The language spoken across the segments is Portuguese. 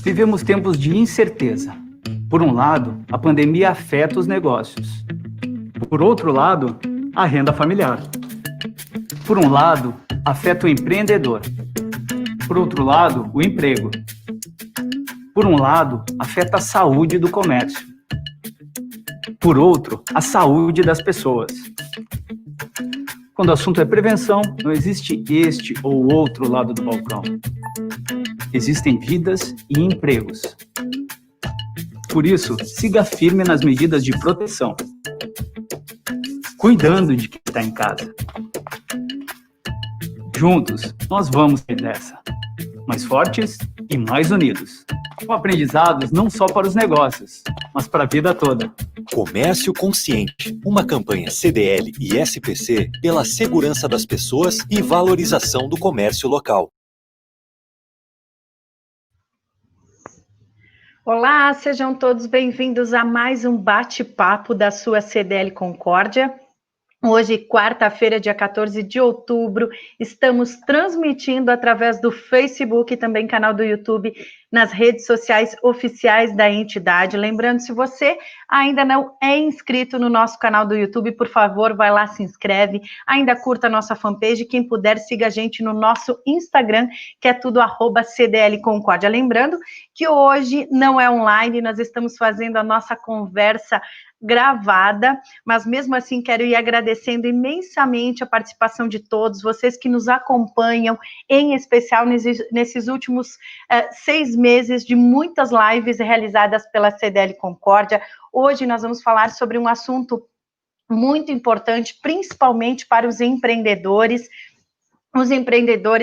Vivemos tempos de incerteza. Por um lado, a pandemia afeta os negócios. Por outro lado, a renda familiar. Por um lado, afeta o empreendedor. Por outro lado, o emprego. Por um lado, afeta a saúde do comércio. Por outro, a saúde das pessoas. Quando o assunto é prevenção, não existe este ou outro lado do balcão. Existem vidas e empregos. Por isso, siga firme nas medidas de proteção, cuidando de quem está em casa. Juntos, nós vamos sair dessa, mais fortes e mais unidos, com aprendizados não só para os negócios, mas para a vida toda. Comércio Consciente, uma campanha CDL e SPC pela segurança das pessoas e valorização do comércio local. Olá, sejam todos bem-vindos a mais um bate-papo da sua CDL Concórdia. Hoje, quarta-feira, dia 14 de outubro, estamos transmitindo através do Facebook e também canal do YouTube, nas redes sociais oficiais da entidade. Lembrando, se você ainda não é inscrito no nosso canal do YouTube, por favor, vai lá, se inscreve, ainda curta a nossa fanpage, quem puder, siga a gente no nosso Instagram, que é tudo @CDL Concórdia. Lembrando que hoje não é online, nós estamos fazendo a nossa conversa gravada, mas mesmo assim quero ir agradecendo imensamente a participação de todos, vocês que nos acompanham, em especial nesses últimos 6 meses de muitas lives realizadas pela CDL Concórdia. Hoje nós vamos falar sobre um assunto muito importante, principalmente para os empreendedores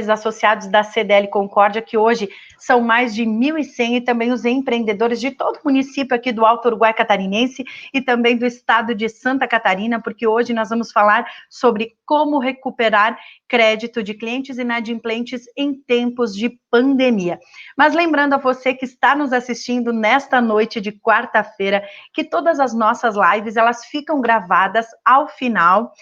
associados da CDL Concórdia, que hoje são mais de 1.100, e também os empreendedores de todo o município aqui do Alto Uruguai Catarinense e também do estado de Santa Catarina, porque hoje nós vamos falar sobre como recuperar crédito de clientes inadimplentes em tempos de pandemia. Mas lembrando a você que está nos assistindo nesta noite de quarta-feira, que todas as nossas lives, elas ficam gravadas ao final,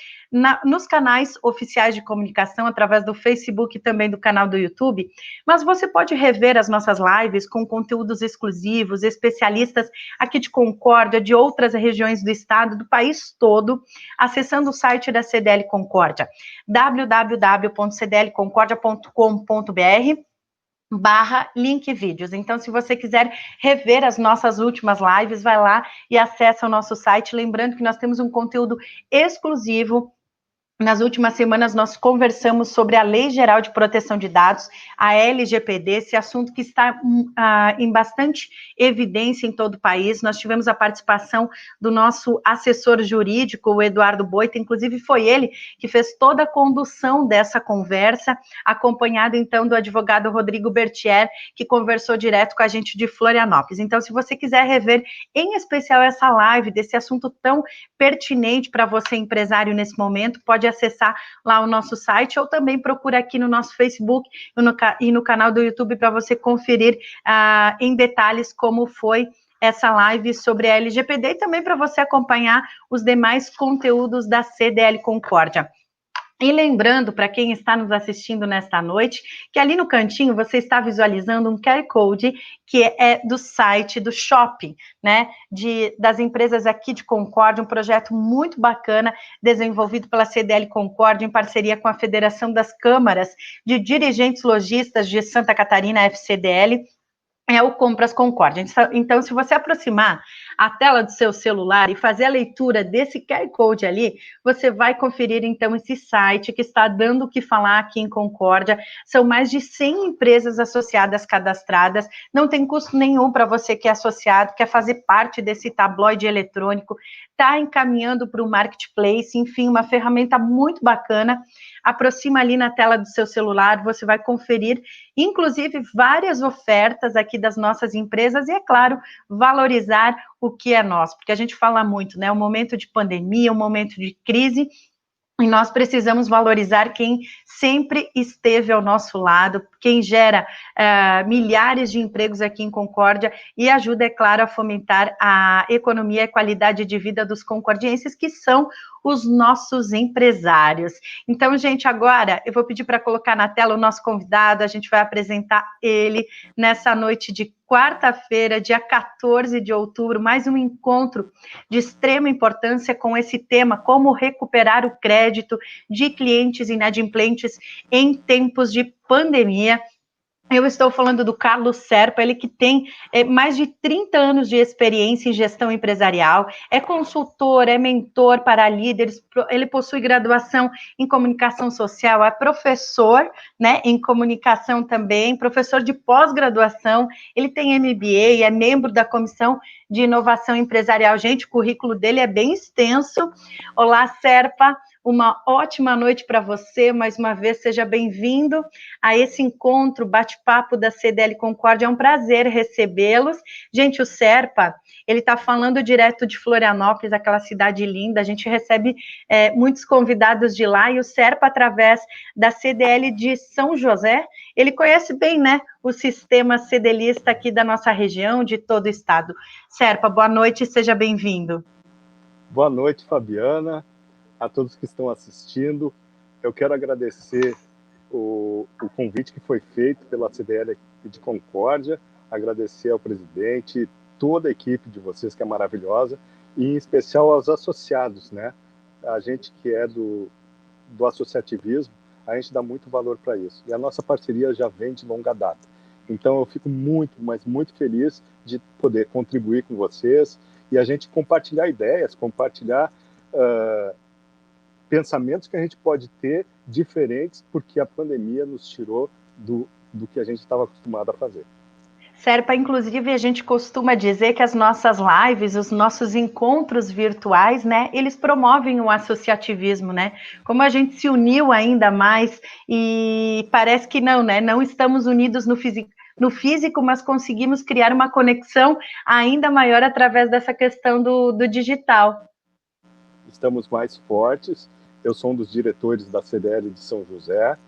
nos canais oficiais de comunicação, através do Facebook e também do canal do YouTube, mas você pode rever as nossas lives com conteúdos exclusivos, especialistas aqui de Concórdia, de outras regiões do estado, do país todo, acessando o site da CDL Concórdia, www.cdlconcordia.com.br/link vídeos. Então, se você quiser rever as nossas últimas lives, vai lá e acessa o nosso site. Lembrando que nós temos um conteúdo exclusivo. Nas últimas semanas, nós conversamos sobre a Lei Geral de Proteção de Dados, a LGPD, esse assunto que está em bastante evidência em todo o país. Nós tivemos a participação do nosso assessor jurídico, o Eduardo Boita, inclusive foi ele que fez toda a condução dessa conversa, acompanhado, então, do advogado Rodrigo Bertier, que conversou direto com a gente de Florianópolis. Então, se você quiser rever, em especial, essa live desse assunto tão pertinente para você, empresário, nesse momento, pode acessar lá o nosso site, ou também procura aqui no nosso Facebook e no canal do YouTube para você conferir em detalhes como foi essa live sobre a LGPD, e também para você acompanhar os demais conteúdos da CDL Concórdia. E lembrando, para quem está nos assistindo nesta noite, que ali no cantinho você está visualizando um QR Code que é do site do shopping, né, das empresas aqui de Concórdia, um projeto muito bacana, desenvolvido pela CDL Concórdia, em parceria com a Federação das Câmaras de Dirigentes Lojistas de Santa Catarina, FCDL, é o Compras Concórdia. Então, se você aproximar a tela do seu celular e fazer a leitura desse QR Code ali, você vai conferir, então, esse site que está dando o que falar aqui em Concórdia. São mais de 100 empresas associadas cadastradas, não tem custo nenhum para você que é associado, quer fazer parte desse tabloide eletrônico, está encaminhando para o marketplace, enfim, uma ferramenta muito bacana. Aproxima ali na tela do seu celular, você vai conferir, inclusive, várias ofertas aqui das nossas empresas e, é claro, valorizar o que é nosso, porque a gente fala muito, né, um momento de pandemia, um momento de crise, E nós precisamos valorizar quem sempre esteve ao nosso lado, quem gera milhares de empregos aqui em Concórdia e ajuda, é claro, a fomentar a economia e a qualidade de vida dos concordienses, que são os nossos empresários. Então, gente, agora eu vou pedir para colocar na tela o nosso convidado, a gente vai apresentar ele nessa noite de quarta-feira, dia 14 de outubro, mais um encontro de extrema importância com esse tema, como recuperar o crédito de clientes inadimplentes em tempos de pandemia. Eu estou falando do Carlos Serpa, ele que tem mais de 30 anos de experiência em gestão empresarial, é consultor, é mentor para líderes, ele possui graduação em comunicação social, é professor, né, em comunicação também, professor de pós-graduação, ele tem MBA, é membro da Comissão de Inovação Empresarial. Gente, o currículo dele é bem extenso. Olá, Serpa. Uma ótima noite para você, mais uma vez, seja bem-vindo a esse encontro, bate-papo da CDL Concórdia, é um prazer recebê-los. Gente, o Serpa, ele está falando direto de Florianópolis, aquela cidade linda, a gente recebe muitos convidados de lá, e o Serpa, através da CDL de São José, ele conhece bem, né, o sistema CDLista aqui da nossa região, de todo o estado. Serpa, boa noite, seja bem-vindo. Boa noite, Fabiana, a todos que estão assistindo. Eu quero agradecer o convite que foi feito pela CDL de Concórdia, agradecer ao presidente, toda a equipe de vocês que é maravilhosa, e em especial aos associados, né? A gente que é do associativismo, a gente dá muito valor para isso. E a nossa parceria já vem de longa data. Então eu fico muito, mas muito feliz de poder contribuir com vocês e a gente compartilhar ideias, compartilhar pensamentos que a gente pode ter diferentes, porque a pandemia nos tirou do que a gente estava acostumado a fazer. Serpa, inclusive, a gente costuma dizer que as nossas lives, os nossos encontros virtuais, né, eles promovem o associativismo, né? Como a gente se uniu ainda mais e parece que não, né? Não estamos unidos no físico, mas conseguimos criar uma conexão ainda maior através dessa questão do digital. Estamos mais fortes. Eu sou um dos diretores da CDL de São José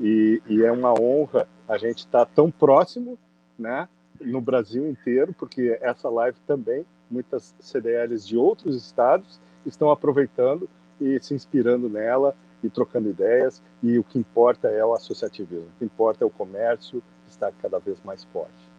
e é uma honra a gente estar tão próximo, né, no Brasil inteiro, porque essa live também, muitas CDLs de outros estados estão aproveitando e se inspirando nela e trocando ideias, e o que importa é o associativismo, o que importa é o comércio estar cada vez mais forte.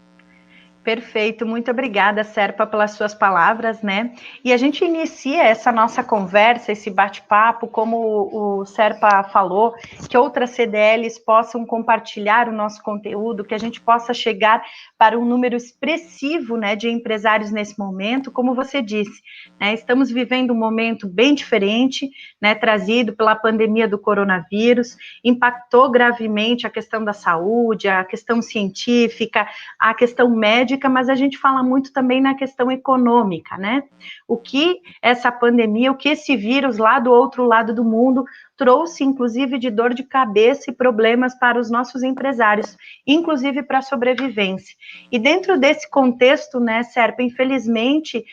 Perfeito, muito obrigada, Serpa, pelas suas palavras, né? E a gente inicia essa nossa conversa, esse bate-papo, como o Serpa falou, que outras CDLs possam compartilhar o nosso conteúdo, que a gente possa chegar para um número expressivo, né, de empresários nesse momento. Como você disse, né, estamos vivendo um momento bem diferente, né, trazido pela pandemia do coronavírus, impactou gravemente a questão da saúde, a questão científica, a questão médica, mas a gente fala muito também na questão econômica, né? O que essa pandemia, o que esse vírus lá do outro lado do mundo trouxe, inclusive, de dor de cabeça e problemas para os nossos empresários, inclusive para a sobrevivência. E dentro desse contexto, né, Serpa, infelizmente,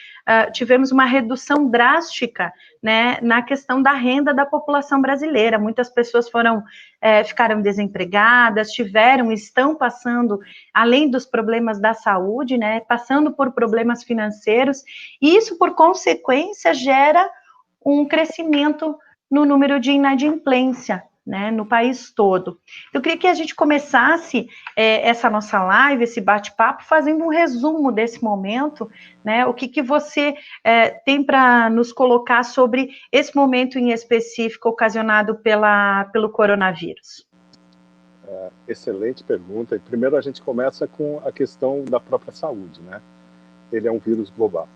tivemos uma redução drástica, né, na questão da renda da população brasileira. Muitas pessoas ficaram desempregadas, estão passando, além dos problemas da saúde, né, passando por problemas financeiros, e isso, por consequência, gera um crescimento no número de inadimplência, né, no país todo. Eu queria que a gente começasse essa nossa live, esse bate-papo, fazendo um resumo desse momento, né, o que você tem para nos colocar sobre esse momento em específico ocasionado pelo coronavírus. Excelente pergunta. E primeiro a gente começa com a questão da própria saúde, né? Ele é um vírus global.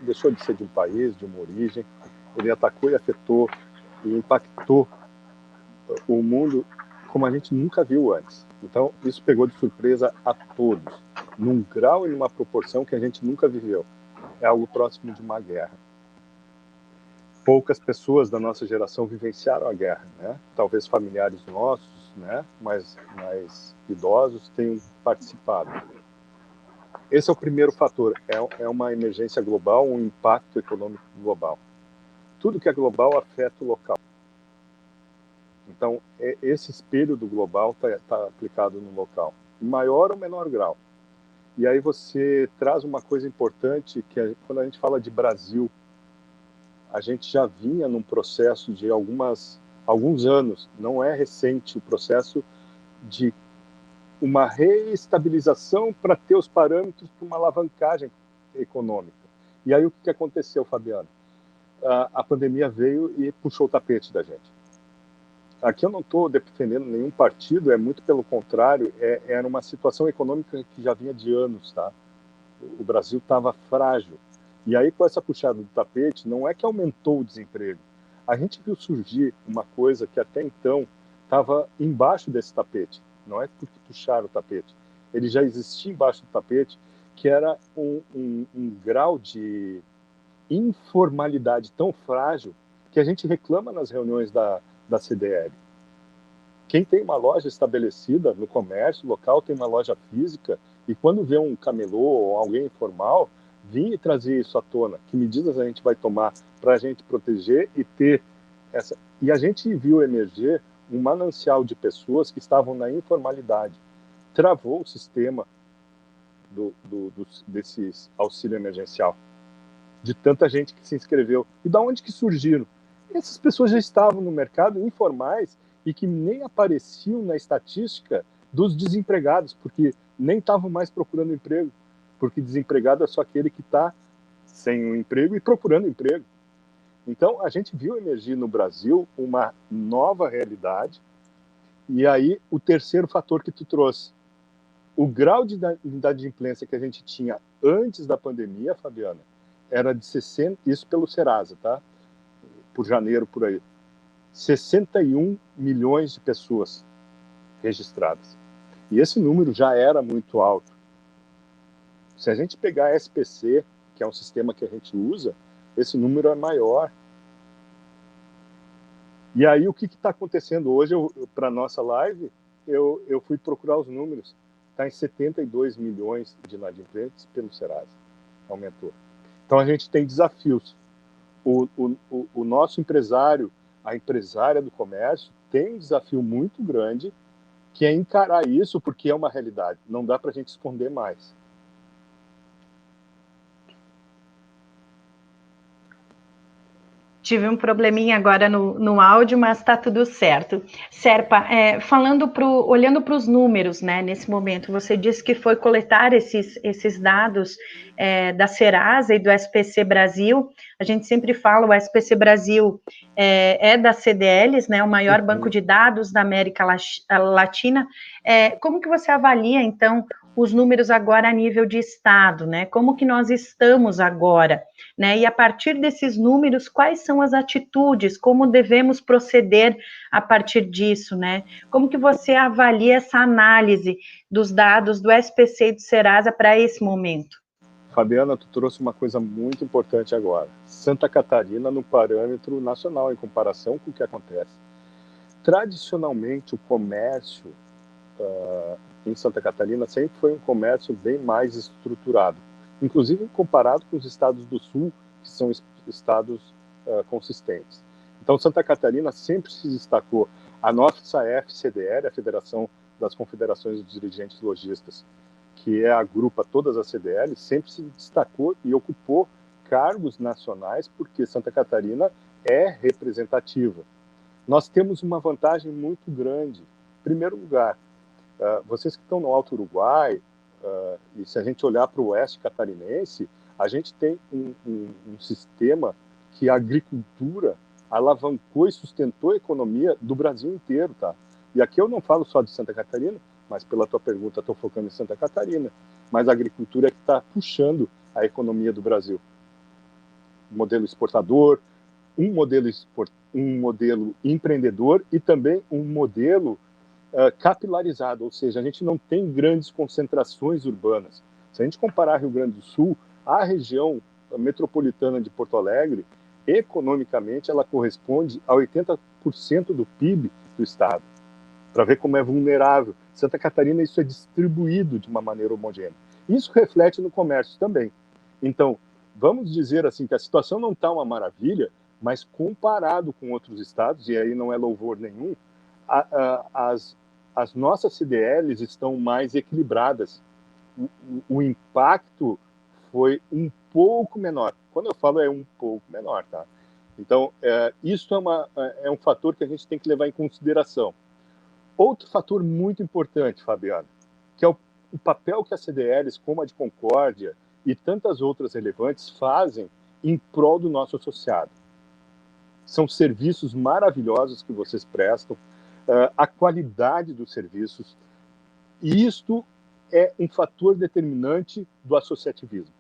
Deixou de ser de um país, de uma origem. Ele atacou e afetou e impactou o mundo como a gente nunca viu antes. Então, isso pegou de surpresa a todos, num grau e numa proporção que a gente nunca viveu. É algo próximo de uma guerra. Poucas pessoas da nossa geração vivenciaram a guerra, né? Talvez familiares nossos, né, mais idosos, tenham participado. Esse é o primeiro fator. É uma emergência global, um impacto econômico global. Tudo que é global afeta o local. Então, esse espelho do global está aplicado no local, em maior ou menor grau. E aí você traz uma coisa importante, que é, quando a gente fala de Brasil, a gente já vinha num processo de alguns anos, não é recente, o processo de uma reestabilização para ter os parâmetros para uma alavancagem econômica. E aí o que aconteceu, Fabiano? A pandemia veio e puxou o tapete da gente. Aqui eu não estou defendendo nenhum partido, é muito pelo contrário, era uma situação econômica que já vinha de anos, tá? O Brasil estava frágil. E aí, com essa puxada do tapete, não é que aumentou o desemprego. A gente viu surgir uma coisa que até então estava embaixo desse tapete. Não é porque puxaram o tapete. Ele já existia embaixo do tapete, que era um grau de informalidade tão frágil que a gente reclama nas reuniões da CDL. Quem tem uma loja estabelecida no comércio local, tem uma loja física, e quando vê um camelô ou alguém informal, vir e trazer isso à tona. Que medidas a gente vai tomar para a gente proteger e ter essa... E a gente viu emerger um manancial de pessoas que estavam na informalidade. Travou o sistema desses auxílio emergencial. De tanta gente que se inscreveu. E da onde que surgiram? Essas pessoas já estavam no mercado informais e que nem apareciam na estatística dos desempregados, porque nem estavam mais procurando emprego, porque desempregado é só aquele que está sem um emprego e procurando emprego. Então, a gente viu emergir no Brasil uma nova realidade, e aí o terceiro fator que tu trouxe, o grau de inadimplência que a gente tinha antes da pandemia, Fabiana, era de 60, isso pelo Serasa, tá? Por janeiro, por aí. 61 milhões de pessoas registradas. E esse número já era muito alto. Se a gente pegar a SPC, que é um sistema que a gente usa, esse número é maior. E aí, o que está acontecendo hoje? Para a nossa live, eu fui procurar os números. Está em 72 milhões de inadimplentes pelo Serasa. Aumentou. Então, a gente tem desafios. O nosso empresário, a empresária do comércio, tem um desafio muito grande, que é encarar isso, porque é uma realidade. Não dá para a gente esconder mais. Tive um probleminha agora no áudio, mas está tudo certo. Serpa, olhando para os números, né, nesse momento, você disse que foi coletar esses dados da Serasa e do SPC Brasil. A gente sempre fala, o SPC Brasil é das CDLs, né, o maior banco de dados da América Latina. Como que você avalia, então, os números agora a nível de Estado, né? Como que nós estamos agora, né? E a partir desses números, quais são as atitudes, como devemos proceder a partir disso, né? Como que você avalia essa análise dos dados do SPC e do Serasa para esse momento? Fabiana, tu trouxe uma coisa muito importante agora. Santa Catarina no parâmetro nacional, em comparação com o que acontece. Tradicionalmente, o comércio em Santa Catarina sempre foi um comércio bem mais estruturado, inclusive comparado com os estados do Sul, que são estados consistentes. Então, Santa Catarina sempre se destacou. A nossa FCDL, a Federação das Confederações dos Dirigentes Lojistas, que agrupa todas as CDLs, sempre se destacou e ocupou cargos nacionais, porque Santa Catarina é representativa. Nós temos uma vantagem muito grande. Em primeiro lugar, vocês que estão no Alto Uruguai, e se a gente olhar para o oeste catarinense, a gente tem um sistema que a agricultura alavancou e sustentou a economia do Brasil inteiro, tá? E aqui eu não falo só de Santa Catarina, mas pela tua pergunta estou focando em Santa Catarina, mas a agricultura é que está puxando a economia do Brasil. Modelo exportador, um modelo empreendedor e também um modelo capilarizado, ou seja, a gente não tem grandes concentrações urbanas. Se a gente comparar Rio Grande do Sul, a região metropolitana de Porto Alegre, economicamente, ela corresponde a 80% do PIB do estado, para ver como é vulnerável. Santa Catarina, isso é distribuído de uma maneira homogênea. Isso reflete no comércio também. Então, vamos dizer assim que a situação não está uma maravilha, mas comparado com outros estados, e aí não é louvor nenhum, as nossas CDLs estão mais equilibradas. O impacto foi um pouco menor. Quando eu falo é um pouco menor, tá? Então, isso é um fator que a gente tem que levar em consideração. Outro fator muito importante, Fabiana, que é o papel que as CDLs, como a de Concórdia e tantas outras relevantes, fazem em prol do nosso associado. São serviços maravilhosos que vocês prestam, a qualidade dos serviços, e isto é um fator determinante do associativismo.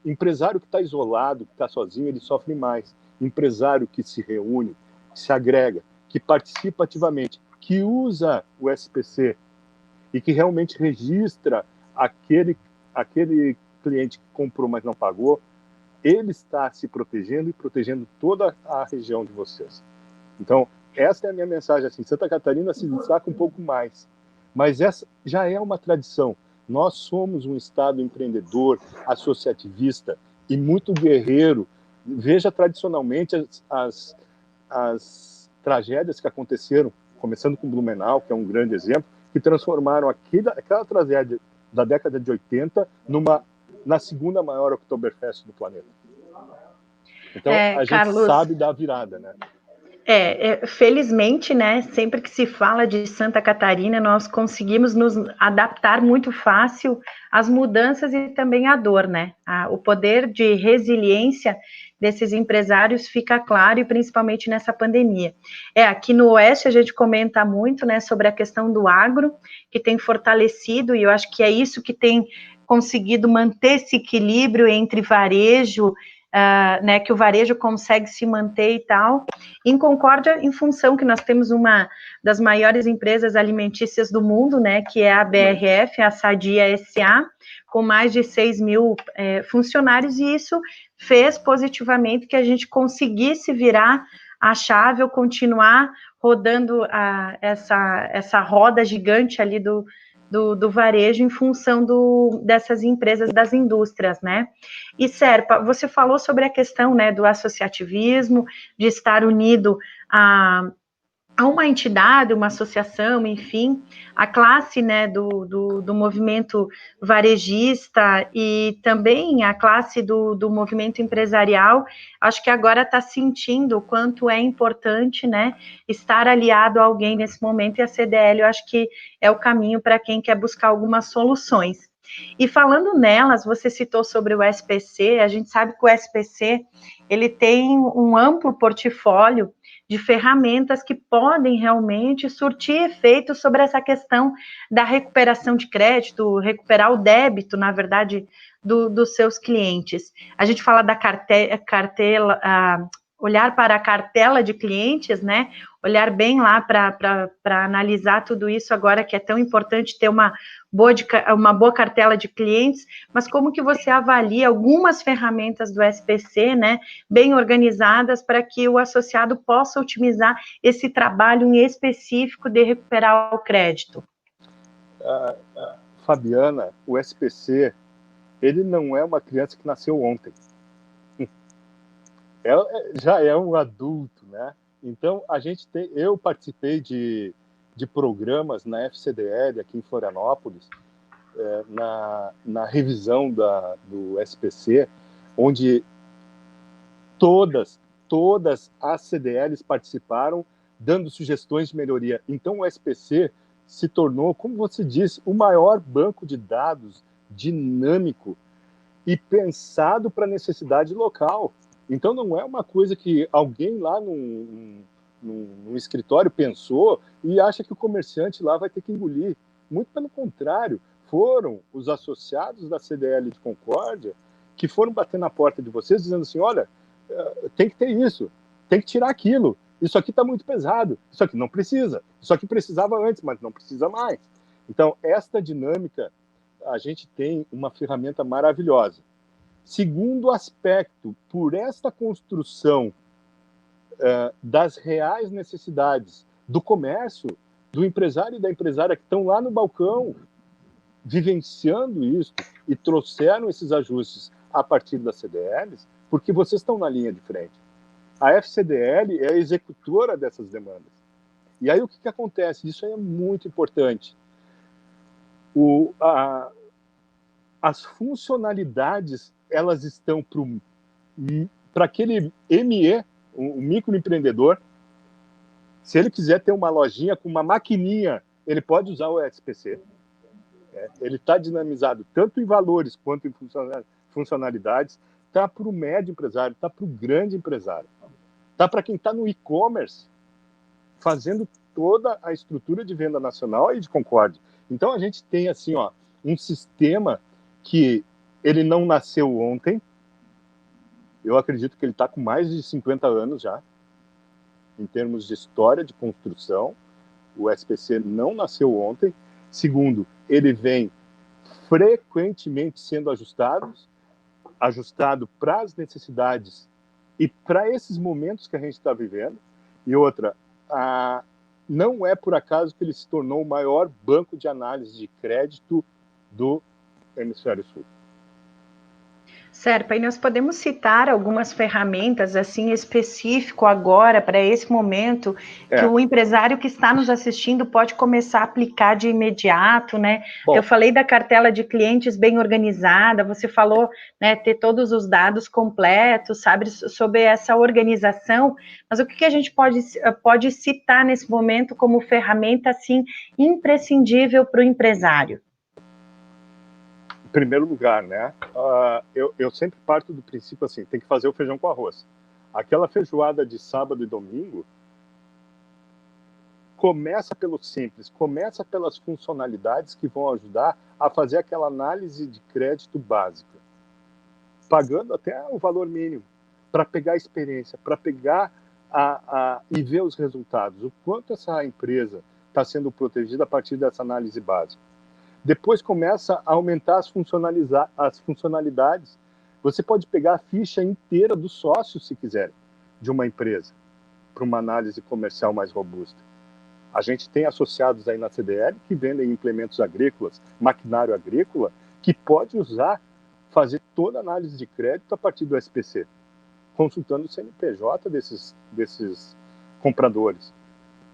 Empresário que está isolado, que está sozinho, ele sofre mais. Empresário que se reúne, que se agrega, que participa ativamente, que usa o SPC e que realmente registra aquele cliente que comprou, mas não pagou, ele está se protegendo e protegendo toda a região de vocês. Então, essa é a minha mensagem. Assim, Santa Catarina se destaca um pouco mais, mas essa já é uma tradição. Nós somos um estado empreendedor, associativista e muito guerreiro. Veja tradicionalmente as tragédias que aconteceram, começando com Blumenau, que é um grande exemplo, que transformaram aquela tragédia da década de 80 na segunda maior Oktoberfest do planeta. Então, a gente sabe da virada, né? Felizmente, né, sempre que se fala de Santa Catarina, nós conseguimos nos adaptar muito fácil às mudanças e também à dor, né? O poder de resiliência desses empresários fica claro, e principalmente nessa pandemia. Aqui no Oeste a gente comenta muito, né, sobre a questão do agro, que tem fortalecido, e eu acho que é isso que tem conseguido manter esse equilíbrio entre varejo, né, que o varejo consegue se manter e tal. Em Concórdia, em função que nós temos uma das maiores empresas alimentícias do mundo, né, que é a BRF, a Sadia S.A., com mais de 6 mil funcionários, e isso fez positivamente que a gente conseguisse virar a chave ou continuar rodando essa roda gigante ali do varejo em função dessas empresas, das indústrias, né? E, Serpa, você falou sobre a questão, né, do associativismo, de estar unido a uma entidade, uma associação, enfim, a classe, né, do movimento varejista e também a classe do movimento empresarial, acho que agora está sentindo o quanto é importante, né, estar aliado a alguém nesse momento, e a CDL eu acho que é o caminho para quem quer buscar algumas soluções. E falando nelas, você citou sobre o SPC, a gente sabe que o SPC, ele tem um amplo portfólio de ferramentas que podem realmente surtir efeito sobre essa questão da recuperação de crédito, recuperar o débito, na verdade, dos seus clientes. A gente fala da cartela, olhar para a cartela de clientes, né? Olhar bem lá para analisar tudo isso agora, que é tão importante ter uma boa cartela de clientes, mas como que você avalia algumas ferramentas do SPC, né, bem organizadas, para que o associado possa otimizar esse trabalho em específico de recuperar o crédito? Fabiana, o SPC, ele não é uma criança que nasceu ontem. Já é um adulto, né? Então, eu participei de programas na FCDL aqui em Florianópolis, na revisão do SPC, onde todas as CDLs participaram, dando sugestões de melhoria. Então, o SPC se tornou, como você disse, o maior banco de dados dinâmico e pensado para a necessidade local. Então, não é uma coisa que alguém lá num escritório pensou e acha que o comerciante lá vai ter que engolir. Muito pelo contrário, foram os associados da CDL de Concórdia que foram bater na porta de vocês dizendo assim, olha, tem que ter isso, tem que tirar aquilo, isso aqui está muito pesado, isso aqui não precisa, isso aqui precisava antes, mas não precisa mais. Então, esta dinâmica, a gente tem uma ferramenta maravilhosa. Segundo aspecto, por esta construção das reais necessidades do comércio, do empresário e da empresária que estão lá no balcão vivenciando isso e trouxeram esses ajustes a partir das CDLs, porque vocês estão na linha de frente. A FCDL é a executora dessas demandas. E aí o que acontece? Isso aí é muito importante. As funcionalidades, elas estão para aquele ME, o microempreendedor. Se ele quiser ter uma lojinha com uma maquininha, ele pode usar o SPC. Ele está dinamizado tanto em valores quanto em funcionalidades. Está para o médio empresário, está para o grande empresário. Está para quem está no e-commerce, fazendo toda a estrutura de venda nacional e de Concórdia. Então, a gente tem assim, um sistema que ele não nasceu ontem. Eu acredito que ele está com mais de 50 anos já, em termos de história de construção. O SPC não nasceu ontem. Segundo, ele vem frequentemente sendo ajustado para as necessidades e para esses momentos que a gente está vivendo. E outra, não é por acaso que ele se tornou o maior banco de análise de crédito do Hemisfério Sul. Serpa, e nós podemos citar algumas ferramentas assim específico agora para esse momento que o empresário que está nos assistindo pode começar a aplicar de imediato, né? Bom, eu falei da cartela de clientes bem organizada, você falou, né, ter todos os dados completos, sabe, sobre essa organização, mas o que a gente pode citar nesse momento como ferramenta assim imprescindível para o empresário? Em primeiro lugar, né? Eu sempre parto do princípio assim, tem que fazer o feijão com arroz. Aquela feijoada de sábado e domingo começa pelo simples, começa pelas funcionalidades que vão ajudar a fazer aquela análise de crédito básica, pagando até o valor mínimo, para pegar a experiência, para pegar e ver os resultados, o quanto essa empresa está sendo protegida a partir dessa análise básica. Depois começa a aumentar as funcionalidades. Você pode pegar a ficha inteira do sócio, se quiser, de uma empresa, para uma análise comercial mais robusta. A gente tem associados aí na CDL que vendem implementos agrícolas, maquinário agrícola, que pode fazer toda a análise de crédito a partir do SPC, consultando o CNPJ desses compradores.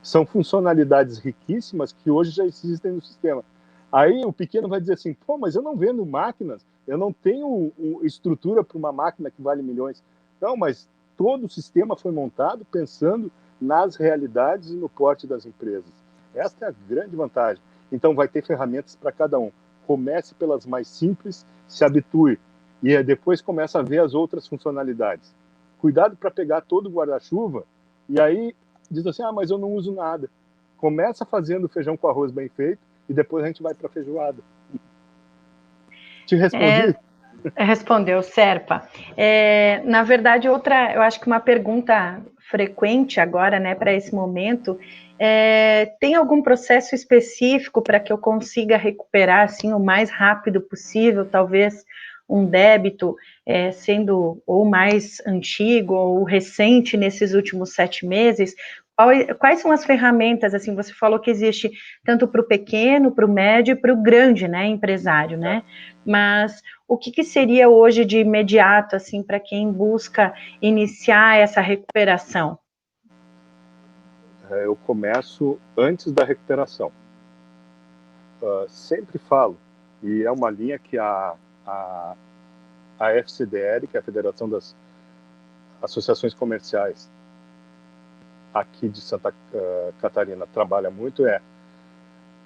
São funcionalidades riquíssimas que hoje já existem no sistema. Aí o pequeno vai dizer assim, pô, mas eu não vendo máquinas, eu não tenho estrutura para uma máquina que vale milhões. Não, mas todo o sistema foi montado pensando nas realidades e no porte das empresas. Esta é a grande vantagem. Então vai ter ferramentas para cada um. Comece pelas mais simples, se habitue e depois começa a ver as outras funcionalidades. Cuidado para pegar todo o guarda-chuva e aí diz assim, mas eu não uso nada. Começa fazendo feijão com arroz bem feito e depois a gente vai para a feijoada. Te respondi? Respondeu, Serpa. Na verdade, eu acho que uma pergunta frequente agora, né, para esse momento, tem algum processo específico para que eu consiga recuperar, assim, o mais rápido possível, talvez um débito sendo ou mais antigo ou recente nesses últimos 7 meses? Quais são as ferramentas, assim, você falou que existe tanto para o pequeno, para o médio e para o grande, né, empresário, né? Mas o que seria hoje de imediato, assim, para quem busca iniciar essa recuperação? Eu começo antes da recuperação. Sempre falo, e é uma linha que a FCDL, que é a Federação das Associações Comerciais aqui de Santa Catarina, trabalha muito,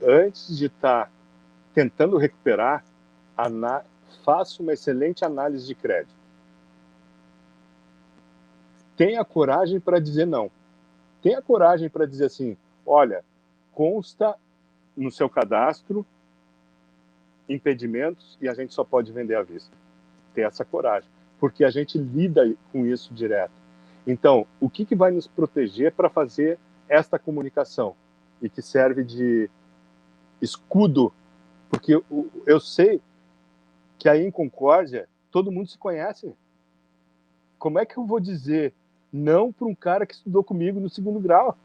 antes de estar tentando recuperar, faça uma excelente análise de crédito. Tenha coragem para dizer não. Tenha coragem para dizer assim, olha, consta no seu cadastro impedimentos e a gente só pode vender à vista. Tenha essa coragem, porque a gente lida com isso direto. Então, o que vai nos proteger para fazer esta comunicação e que serve de escudo? Porque eu sei que aí em Concórdia todo mundo se conhece. Como é que eu vou dizer não para um cara que estudou comigo no 2º grau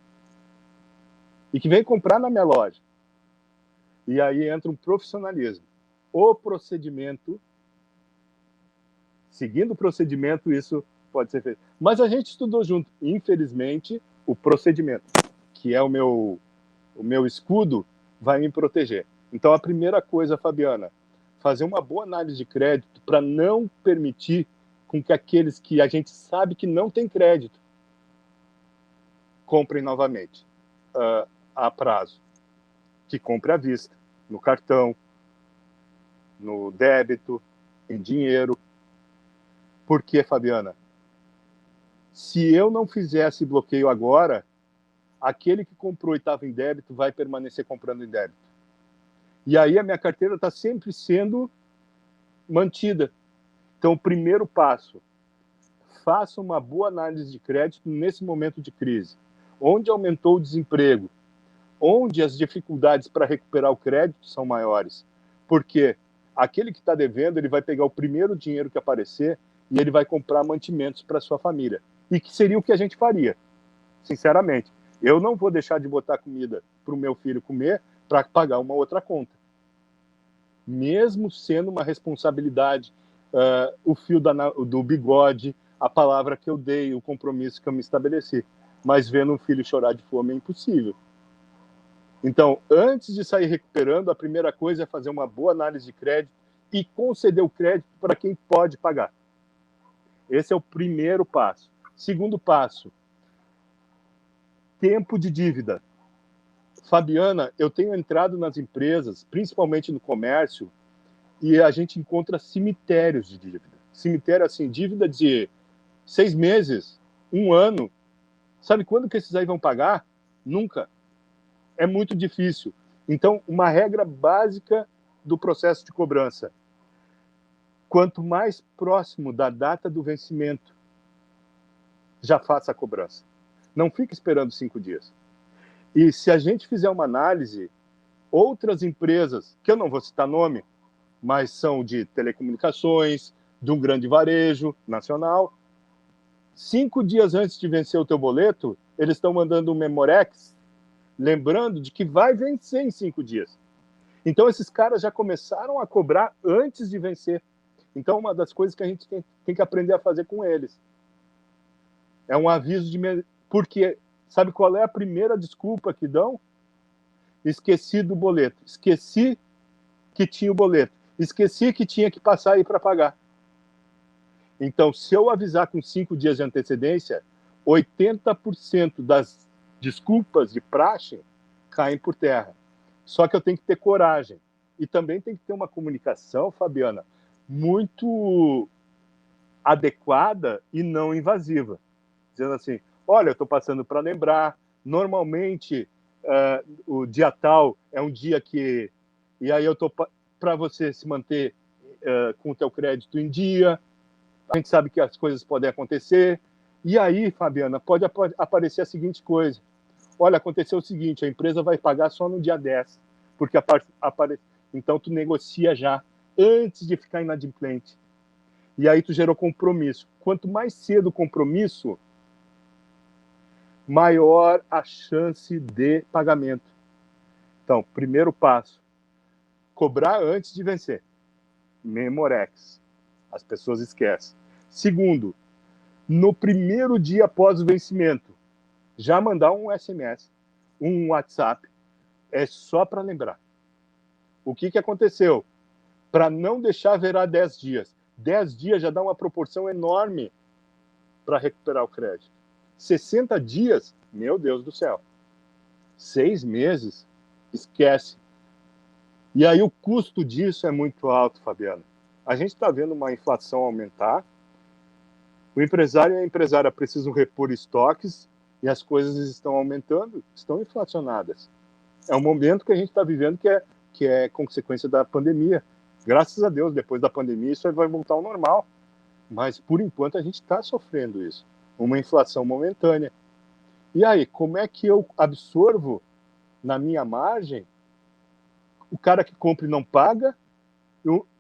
e que vem comprar na minha loja? E aí entra um profissionalismo. O procedimento, seguindo o procedimento, isso pode ser feito. Mas a gente estudou junto. Infelizmente, o procedimento, que é o meu escudo, vai me proteger. Então, a primeira coisa, Fabiana, fazer uma boa análise de crédito para não permitir com que aqueles que a gente sabe que não tem crédito comprem novamente a prazo. Que compre à vista, no cartão, no débito, em dinheiro. Por quê, Fabiana? Se eu não fizer esse bloqueio agora, aquele que comprou e estava em débito vai permanecer comprando em débito. E aí a minha carteira está sempre sendo mantida. Então, o primeiro passo, faça uma boa análise de crédito nesse momento de crise. Onde aumentou o desemprego, onde as dificuldades para recuperar o crédito são maiores. Porque aquele que está devendo, ele vai pegar o primeiro dinheiro que aparecer e ele vai comprar mantimentos para sua família. E que seria o que a gente faria, sinceramente. Eu não vou deixar de botar comida para o meu filho comer para pagar uma outra conta. Mesmo sendo uma responsabilidade, o fio do bigode, a palavra que eu dei, o compromisso que eu me estabeleci. Mas vendo um filho chorar de fome é impossível. Então, antes de sair recuperando, a primeira coisa é fazer uma boa análise de crédito e conceder o crédito para quem pode pagar. Esse é o primeiro passo. Segundo passo, tempo de dívida. Fabiana, eu tenho entrado nas empresas, principalmente no comércio, e a gente encontra cemitérios de dívida. Cemitério, assim, dívida de 6 meses, 1 ano. Sabe quando que esses aí vão pagar? Nunca. É muito difícil. Então, uma regra básica do processo de cobrança. Quanto mais próximo da data do vencimento, já faça a cobrança. Não fique esperando 5 dias. E se a gente fizer uma análise, outras empresas, que eu não vou citar nome, mas são de telecomunicações, de um grande varejo nacional, 5 dias antes de vencer o teu boleto, eles estão mandando um Memorex, lembrando de que vai vencer em 5 dias. Então, esses caras já começaram a cobrar antes de vencer. Então, uma das coisas que a gente tem que aprender a fazer com eles é um aviso de... Porque, sabe qual é a primeira desculpa que dão? Esqueci do boleto. Esqueci que tinha o boleto. Esqueci que tinha que passar aí para pagar. Então, se eu avisar com 5 dias de antecedência, 80% das desculpas de praxe caem por terra. Só que eu tenho que ter coragem. E também tem que ter uma comunicação, Fabiana, muito adequada e não invasiva. Dizendo assim, olha, eu estou passando para lembrar, normalmente o dia tal é um dia que... E aí eu estou para você se manter com o teu crédito em dia, a gente sabe que as coisas podem acontecer, e aí, Fabiana, pode aparecer a seguinte coisa, olha, aconteceu o seguinte, a empresa vai pagar só no dia 10, porque então tu negocia já, antes de ficar inadimplente. E aí tu gerou compromisso. Quanto mais cedo o compromisso, maior a chance de pagamento. Então, primeiro passo, cobrar antes de vencer. Memorex. As pessoas esquecem. Segundo, no primeiro dia após o vencimento, já mandar um SMS, um WhatsApp, é só para lembrar. O que aconteceu? Para não deixar virar 10 dias. 10 dias já dá uma proporção enorme para recuperar o crédito. 60 dias, meu Deus do céu. 6 meses, esquece. E aí o custo disso é muito alto, Fabiano. A gente está vendo uma inflação aumentar, o empresário e a empresária precisam repor estoques e as coisas estão aumentando, estão inflacionadas. É um momento que a gente está vivendo que é consequência da pandemia. Graças a Deus, depois da pandemia, isso vai voltar ao normal. Mas, por enquanto, a gente está sofrendo isso. Uma inflação momentânea. E aí, como é que eu absorvo na minha margem o cara que compra e não paga,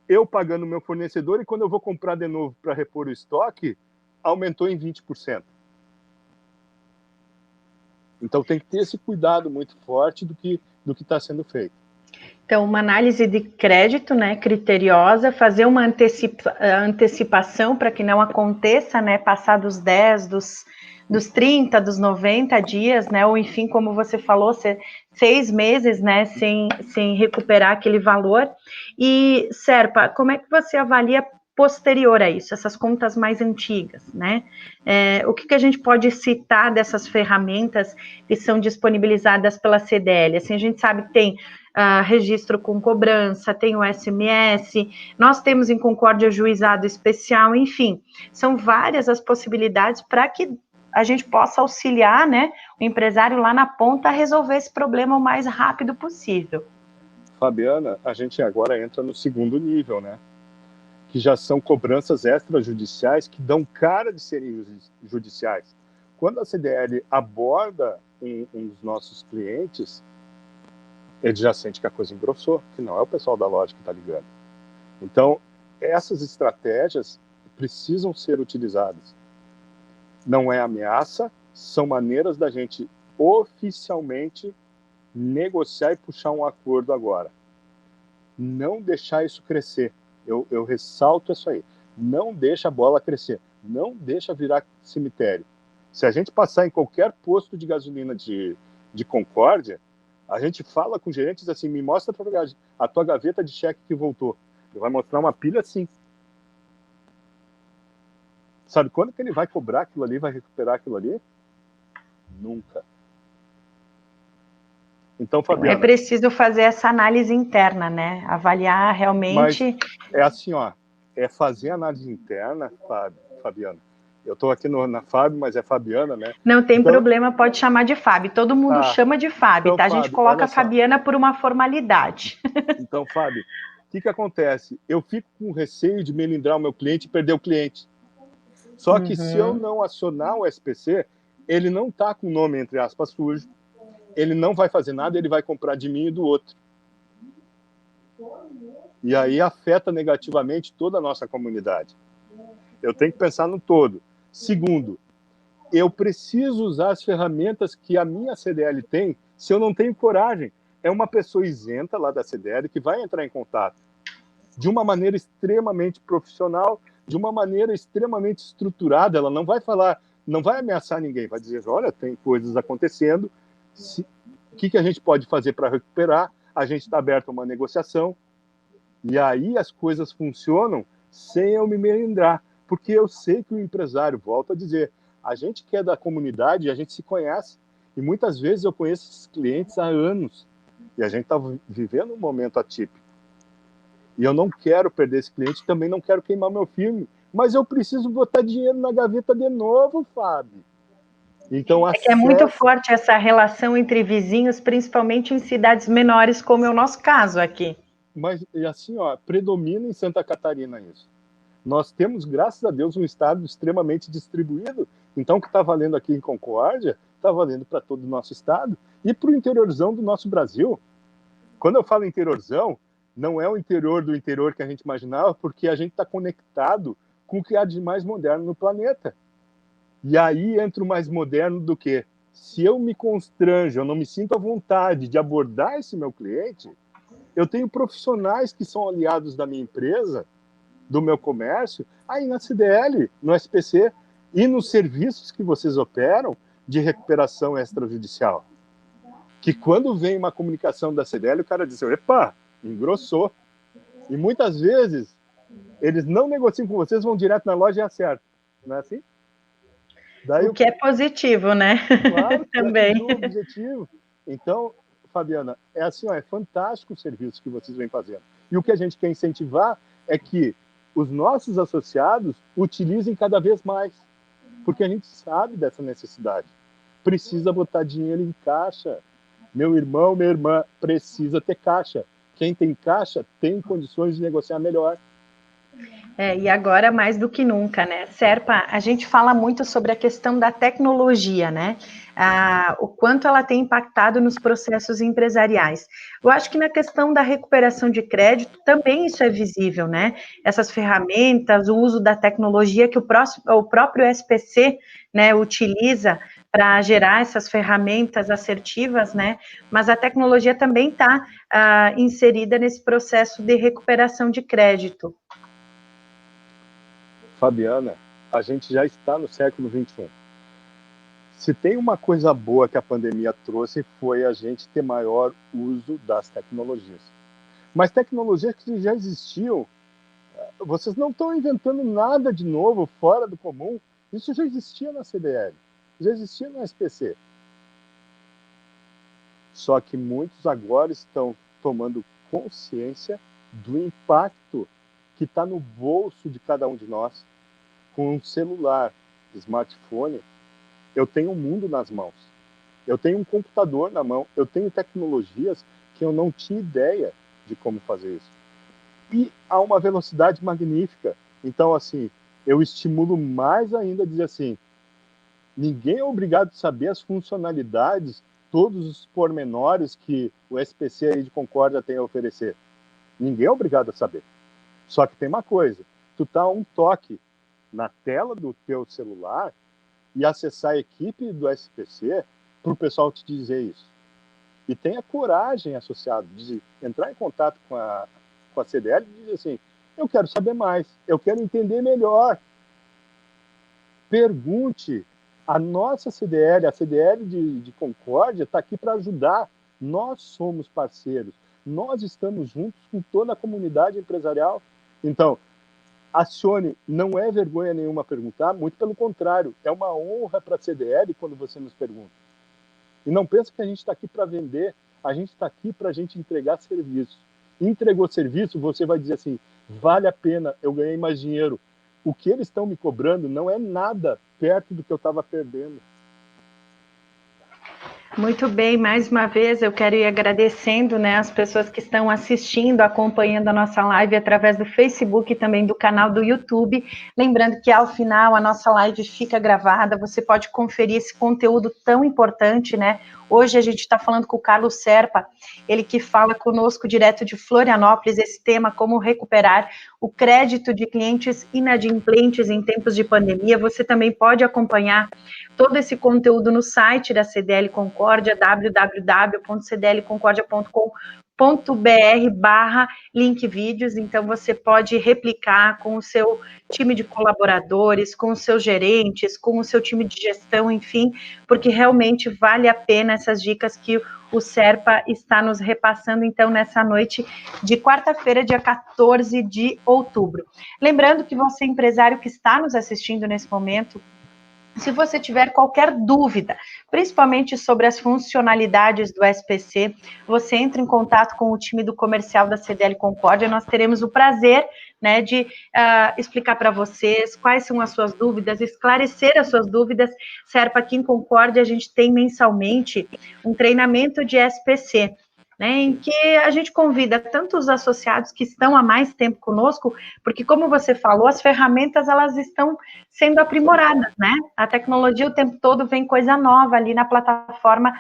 eu pagando meu fornecedor, e quando eu vou comprar de novo para repor o estoque, aumentou em 20%. Então tem que ter esse cuidado muito forte do que está sendo feito. Então, uma análise de crédito, né, criteriosa, fazer uma antecipação para que não aconteça, né, passar dos 10, dos 30, dos 90 dias, né? Ou enfim, como você falou, 6 meses, né? Sem recuperar aquele valor. E, Serpa, como é que você avalia posterior a isso, essas contas mais antigas, né? O que a gente pode citar dessas ferramentas que são disponibilizadas pela CDL? Assim, a gente sabe que tem registro com cobrança, tem o SMS, nós temos em Concórdia juizado especial, enfim, são várias as possibilidades para que a gente possa auxiliar, né, o empresário lá na ponta a resolver esse problema o mais rápido possível. Fabiana, a gente agora entra no segundo nível, né? Que já são cobranças extrajudiciais que dão cara de serem judiciais. Quando a CDL aborda um dos nossos clientes, ele já sente que a coisa engrossou, que não é o pessoal da loja que está ligando. Então, essas estratégias precisam ser utilizadas. Não é ameaça, são maneiras da gente oficialmente negociar e puxar um acordo agora. Não deixar isso crescer. Eu ressalto isso aí. Não deixa a bola crescer. Não deixa virar cemitério. Se a gente passar em qualquer posto de gasolina de Concórdia, a gente fala com gerentes assim, me mostra a tua gaveta de cheque que voltou. Ele vai mostrar uma pilha assim. Sabe quando que ele vai cobrar aquilo ali, vai recuperar aquilo ali? Nunca. Então, Fabiana... É preciso fazer essa análise interna, né? Avaliar realmente... Mas é assim, ó, é fazer análise interna, Fabiana. Eu estou aqui na Fábio, mas é Fabiana, né? Não tem problema, pode chamar de Fábio. Todo mundo chama de Fábio, então, tá? A gente Fábio, coloca a Fabiana por uma formalidade. Então, Fábio, o que acontece? Eu fico com receio de melindrar o meu cliente e perder o cliente. Só que se eu não acionar o SPC, ele não está com o nome, entre aspas, sujo, ele não vai fazer nada, ele vai comprar de mim e do outro. E aí afeta negativamente toda a nossa comunidade. Eu tenho que pensar no todo. Segundo, eu preciso usar as ferramentas que a minha CDL tem se eu não tenho coragem. É uma pessoa isenta lá da CDL que vai entrar em contato de uma maneira extremamente profissional, de uma maneira extremamente estruturada. Ela não vai falar, não vai ameaçar ninguém, vai dizer, olha, tem coisas acontecendo, o que a gente pode fazer para recuperar? A gente está aberto a uma negociação. E aí as coisas funcionam sem eu me melindrar, porque eu sei que o empresário, volta a dizer, a gente que é da comunidade, a gente se conhece, e muitas vezes eu conheço esses clientes há anos, e a gente está vivendo um momento atípico. E eu não quero perder esse cliente, também não quero queimar meu filme, mas eu preciso botar dinheiro na gaveta de novo, Fábio. Então, que é muito forte essa relação entre vizinhos, principalmente em cidades menores, como é o nosso caso aqui. Mas, assim, ó, predomina em Santa Catarina isso. Nós temos, graças a Deus, um estado extremamente distribuído. Então, o que está valendo aqui em Concórdia, está valendo para todo o nosso estado e para o interiorzão do nosso Brasil. Quando eu falo interiorzão, não é o interior do interior que a gente imaginava, porque a gente está conectado com o que há de mais moderno no planeta. E aí entra o mais moderno do que? Se eu me constranjo, eu não me sinto à vontade de abordar esse meu cliente, eu tenho profissionais que são aliados da minha empresa, do meu comércio, aí na CDL, no SPC e nos serviços que vocês operam de recuperação extrajudicial. Que quando vem uma comunicação da CDL, o cara diz, epa, engrossou. E muitas vezes, eles não negociam com vocês, vão direto na loja e acertam. Não é assim? Daí, o que é positivo, né? Claro, também. É o objetivo. Então, Fabiana, é assim, ó, é fantástico o serviço que vocês vêm fazendo. E o que a gente quer incentivar é que os nossos associados utilizem cada vez mais, porque a gente sabe dessa necessidade. Precisa botar dinheiro em caixa. Meu irmão, minha irmã, precisa ter caixa. Quem tem caixa tem condições de negociar melhor. E agora mais do que nunca, né? Serpa, a gente fala muito sobre a questão da tecnologia, né? O quanto ela tem impactado nos processos empresariais. Eu acho que na questão da recuperação de crédito também isso é visível, né? Essas ferramentas, o uso da tecnologia que o próprio SPC, né, utiliza para gerar essas ferramentas assertivas, né? Mas a tecnologia também está inserida nesse processo de recuperação de crédito. Fabiana, a gente já está no século XXI. Se tem uma coisa boa que a pandemia trouxe, foi a gente ter maior uso das tecnologias. Mas tecnologias que já existiam, vocês não estão inventando nada de novo, fora do comum. Isso já existia na CDL, já existia na SPC. Só que muitos agora estão tomando consciência do impacto que está no bolso de cada um de nós. Com um celular, smartphone, eu tenho um mundo nas mãos. Eu tenho um computador na mão. Eu tenho tecnologias que eu não tinha ideia de como fazer isso. E a uma velocidade magnífica. Então, assim, eu estimulo mais ainda a dizer assim, ninguém é obrigado a saber as funcionalidades, todos os pormenores que o SPC aí de Concórdia tem a oferecer. Ninguém é obrigado a saber. Só que tem uma coisa, tu tá a um toque na tela do teu celular e acessar a equipe do SPC para o pessoal te dizer isso. E tenha coragem associado de entrar em contato com a CDL e dizer assim, eu quero saber mais, eu quero entender melhor. Pergunte. A nossa CDL, a CDL de Concórdia, está aqui para ajudar. Nós somos parceiros. Nós estamos juntos com toda a comunidade empresarial. Então, acione, não é vergonha nenhuma perguntar, muito pelo contrário, é uma honra para a CDL quando você nos pergunta. E não pensa que a gente está aqui para vender, a gente está aqui para a gente entregar serviço. Entregou serviço, você vai dizer assim, vale a pena, eu ganhei mais dinheiro. O que eles estão me cobrando não é nada perto do que eu estava perdendo. Muito bem, mais uma vez eu quero ir agradecendo, né, as pessoas que estão assistindo, acompanhando a nossa live através do Facebook e também do canal do YouTube. Lembrando que ao final a nossa live fica gravada, você pode conferir esse conteúdo tão importante, né? Hoje a gente está falando com o Carlos Serpa, ele que fala conosco direto de Florianópolis, esse tema, como recuperar o crédito de clientes inadimplentes em tempos de pandemia. Você também pode acompanhar todo esse conteúdo no site da CDL Concórdia, www.cdlconcordia.com.br/link vídeos, então você pode replicar com o seu time de colaboradores, com os seus gerentes, com o seu time de gestão, enfim, porque realmente vale a pena essas dicas que o Serpa está nos repassando, então, nessa noite de quarta-feira, dia 14 de outubro. Lembrando que você, empresário que está nos assistindo nesse momento, se você tiver qualquer dúvida, principalmente sobre as funcionalidades do SPC, você entra em contato com o time do comercial da CDL Concórdia, nós teremos o prazer, né, de explicar para vocês quais são as suas dúvidas, esclarecer as suas dúvidas. Serpa, aqui em Concórdia a gente tem mensalmente um treinamento de SPC, né, em que a gente convida tanto os associados que estão há mais tempo conosco, porque, como você falou, as ferramentas, elas estão sendo aprimoradas, né? A tecnologia o tempo todo vem coisa nova ali na plataforma,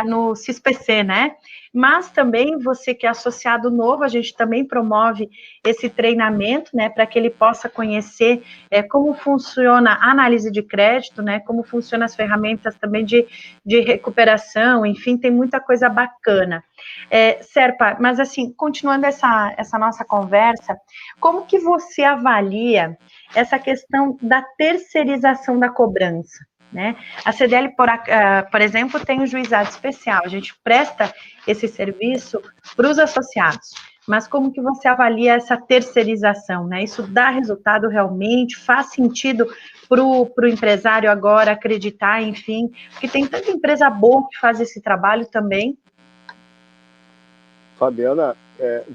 no CISPC, né? Mas também você que é associado novo, a gente também promove esse treinamento, né, para que ele possa conhecer como funciona a análise de crédito, né, como funcionam as ferramentas também de recuperação, enfim, tem muita coisa bacana. Serpa, mas assim, continuando essa nossa conversa, como que você avalia essa questão da terceirização da cobrança, né? A CDL, por exemplo, tem um juizado especial, a gente presta esse serviço para os associados, mas como que você avalia essa terceirização, né? Isso dá resultado realmente? Faz sentido para o empresário agora acreditar, enfim, porque tem tanta empresa boa que faz esse trabalho também. Fabiana,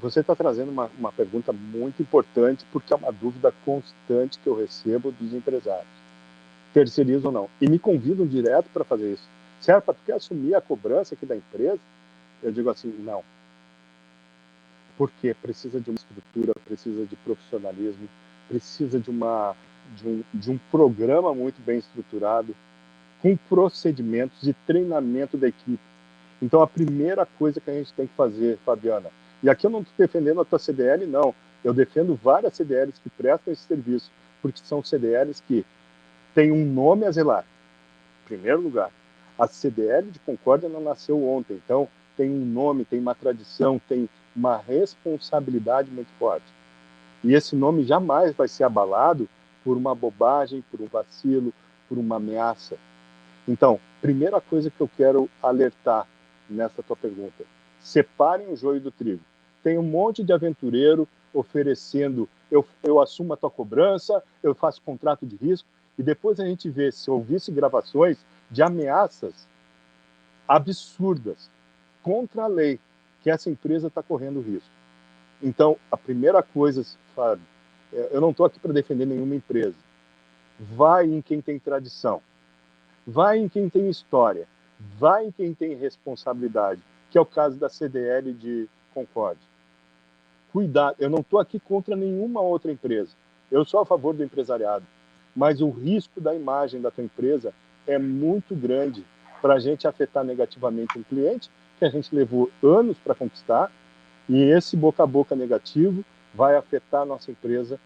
você está trazendo uma pergunta muito importante, porque é uma dúvida constante que eu recebo dos empresários. Terceirizam ou não? E me convidam direto para fazer isso. Serpa, tu quer assumir a cobrança aqui da empresa? Eu digo assim, não. Porque precisa de uma estrutura, precisa de profissionalismo, precisa de um programa muito bem estruturado, com procedimentos de treinamento da equipe. Então, a primeira coisa que a gente tem que fazer, Fabiana, e aqui eu não estou defendendo a tua CDL, não. Eu defendo várias CDLs que prestam esse serviço, porque são CDLs que têm um nome a zelar. Em primeiro lugar, a CDL de Concórdia não nasceu ontem, então tem um nome, tem uma tradição, tem uma responsabilidade muito forte. E esse nome jamais vai ser abalado por uma bobagem, por um vacilo, por uma ameaça. Então, primeira coisa que eu quero alertar nessa tua pergunta, separem o joio do trigo. Tem um monte de aventureiro oferecendo, eu assumo a tua cobrança, eu faço contrato de risco, e depois a gente vê, se ouvisse gravações de ameaças absurdas contra a lei, que essa empresa está correndo risco. Então, a primeira coisa, Fábio, eu não estou aqui para defender nenhuma empresa. Vai em quem tem tradição, vai em quem tem história, vai em quem tem responsabilidade, que é o caso da CDL de Concórdia. Cuidado, eu não estou aqui contra nenhuma outra empresa. Eu sou a favor do empresariado, mas o risco da imagem da tua empresa é muito grande para a gente afetar negativamente um cliente que a gente levou anos para conquistar, e esse boca a boca negativo vai afetar a nossa empresa,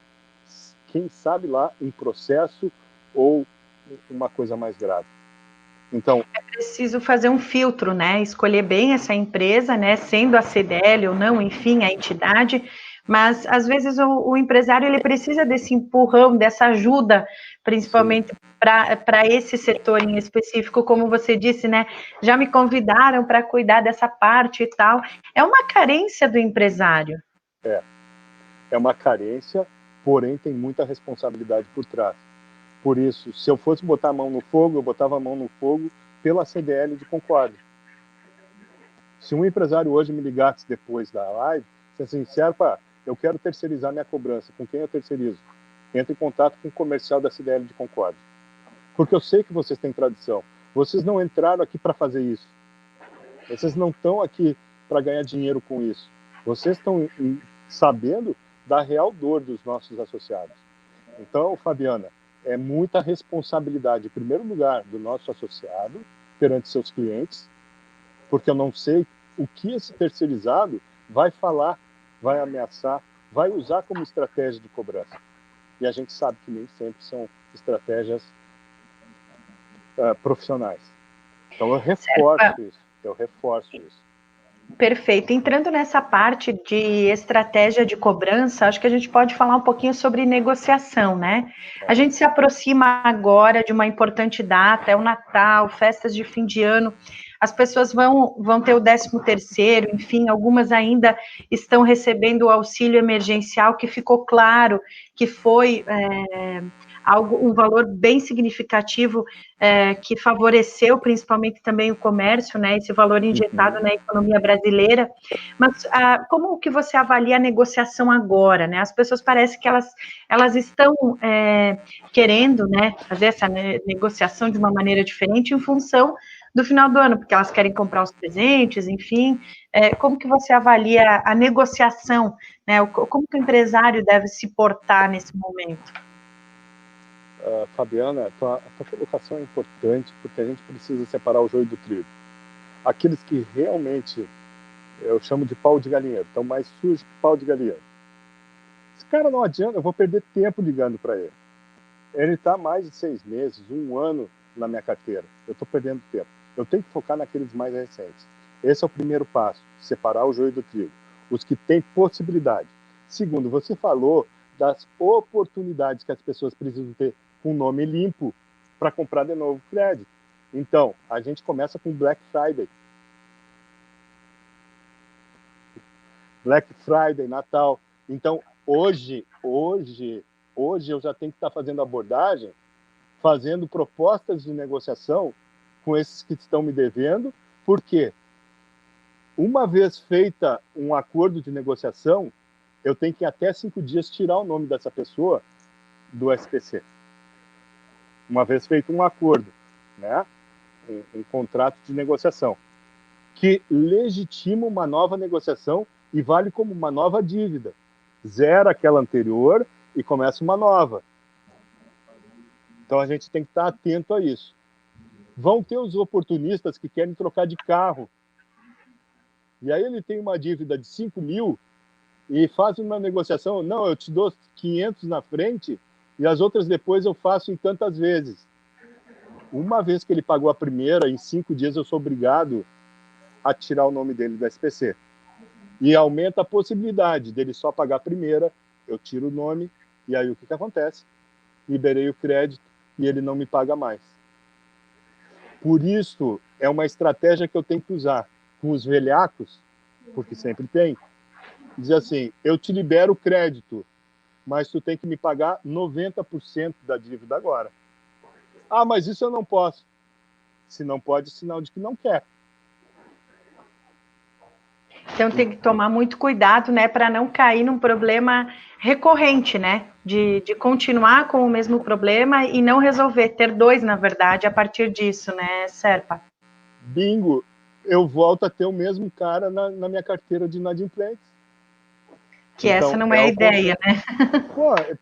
quem sabe lá, um processo ou uma coisa mais grave. Então, é preciso fazer um filtro, né? Escolher bem essa empresa, né? Sendo a CDL ou não, enfim, a entidade. Mas às vezes o empresário ele precisa desse empurrão, dessa ajuda, principalmente para esse setor em específico, como você disse, né? Já me convidaram para cuidar dessa parte e tal. É uma carência do empresário. É uma carência, porém tem muita responsabilidade por trás. Por isso, se eu fosse botar a mão no fogo, eu botava a mão no fogo pela CDL de Concórdia. Se um empresário hoje me ligasse depois da live, se assim, Serpa, eu quero terceirizar minha cobrança, com quem eu terceirizo? Entre em contato com o comercial da CDL de Concórdia. Porque eu sei que vocês têm tradição. Vocês não entraram aqui para fazer isso. Vocês não estão aqui para ganhar dinheiro com isso. Vocês estão sabendo da real dor dos nossos associados. Então, Fabiana, é muita responsabilidade, em primeiro lugar, do nosso associado perante seus clientes, porque eu não sei o que esse terceirizado vai falar, vai ameaçar, vai usar como estratégia de cobrança. E a gente sabe que nem sempre são estratégias profissionais. Então eu reforço isso. Perfeito. Entrando nessa parte de estratégia de cobrança, acho que a gente pode falar um pouquinho sobre negociação, né? A gente se aproxima agora de uma importante data, é o Natal, festas de fim de ano. As pessoas vão ter o 13º, enfim, algumas ainda estão recebendo o auxílio emergencial, que ficou claro que foi um valor bem significativo que favoreceu principalmente também o comércio, né, esse valor injetado na economia brasileira. Mas como que você avalia a negociação agora, né? As pessoas parecem que elas estão querendo, né, fazer essa negociação de uma maneira diferente em função do final do ano, porque elas querem comprar os presentes, enfim. Como que você avalia a negociação, né? Como que o empresário deve se portar nesse momento? Fabiana, a tua colocação é importante, porque a gente precisa separar o joio do trigo. Aqueles que realmente, eu chamo de pau de galinheiro, estão mais sujos que pau de galinheiro. Esse cara não adianta, eu vou perder tempo ligando para ele. Ele está mais de 6 meses, 1 ano na minha carteira. Eu estou perdendo tempo. Eu tenho que focar naqueles mais recentes. Esse é o primeiro passo, separar o joio do trigo. Os que têm possibilidade. Segundo, você falou das oportunidades que as pessoas precisam ter com nome limpo para comprar de novo crédito. Então, a gente começa com Black Friday. Black Friday, Natal. Então, hoje eu já tenho que estar fazendo abordagem, fazendo propostas de negociação com esses que estão me devendo, porque uma vez feita um acordo de negociação, eu tenho que, até 5 dias, tirar o nome dessa pessoa do SPC. Uma vez feito um acordo, né? Um contrato de negociação, que legitima uma nova negociação e vale como uma nova dívida. Zera aquela anterior e começa uma nova. Então a gente tem que estar atento a isso. Vão ter os oportunistas que querem trocar de carro. E aí ele tem uma dívida de 5 mil e faz uma negociação, não, eu te dou 500 na frente e as outras depois eu faço em tantas vezes. Uma vez que ele pagou a primeira, em 5 dias eu sou obrigado a tirar o nome dele da SPC. E aumenta a possibilidade dele só pagar a primeira, eu tiro o nome, e aí o que acontece? Liberei o crédito e ele não me paga mais. Por isso, é uma estratégia que eu tenho que usar com os velhacos, porque sempre tem. Diz assim, eu te libero o crédito, mas tu tem que me pagar 90% da dívida agora. Ah, mas isso eu não posso. Se não pode, sinal de que não quer. Então tem que tomar muito cuidado, né, para não cair num problema recorrente, né, de continuar com o mesmo problema e não resolver, ter dois, na verdade, a partir disso, né, Serpa? Bingo, eu volto a ter o mesmo cara na minha carteira de inadimplentes. Que essa não é a ideia, né?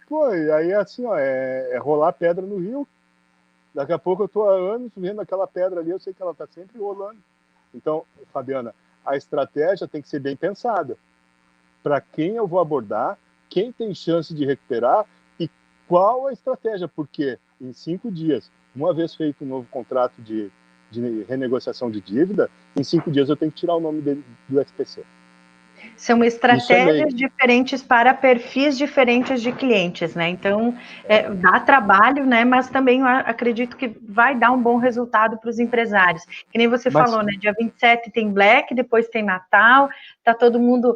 Pô, aí assim, ó, é rolar pedra no rio. Daqui a pouco eu tô há anos vendo aquela pedra ali, eu sei que ela tá sempre rolando. Então, Fabiana, a estratégia tem que ser bem pensada. Para quem eu vou abordar, quem tem chance de recuperar e qual a estratégia, porque em 5 dias, uma vez feito um novo contrato de renegociação de dívida, em 5 dias eu tenho que tirar o nome dele do SPC. São estratégias diferentes para perfis diferentes de clientes, né? Então, dá trabalho, né? Mas também eu acredito que vai dar um bom resultado para os empresários. Que nem você falou, né? Dia 27 tem Black, depois tem Natal, tá todo mundo...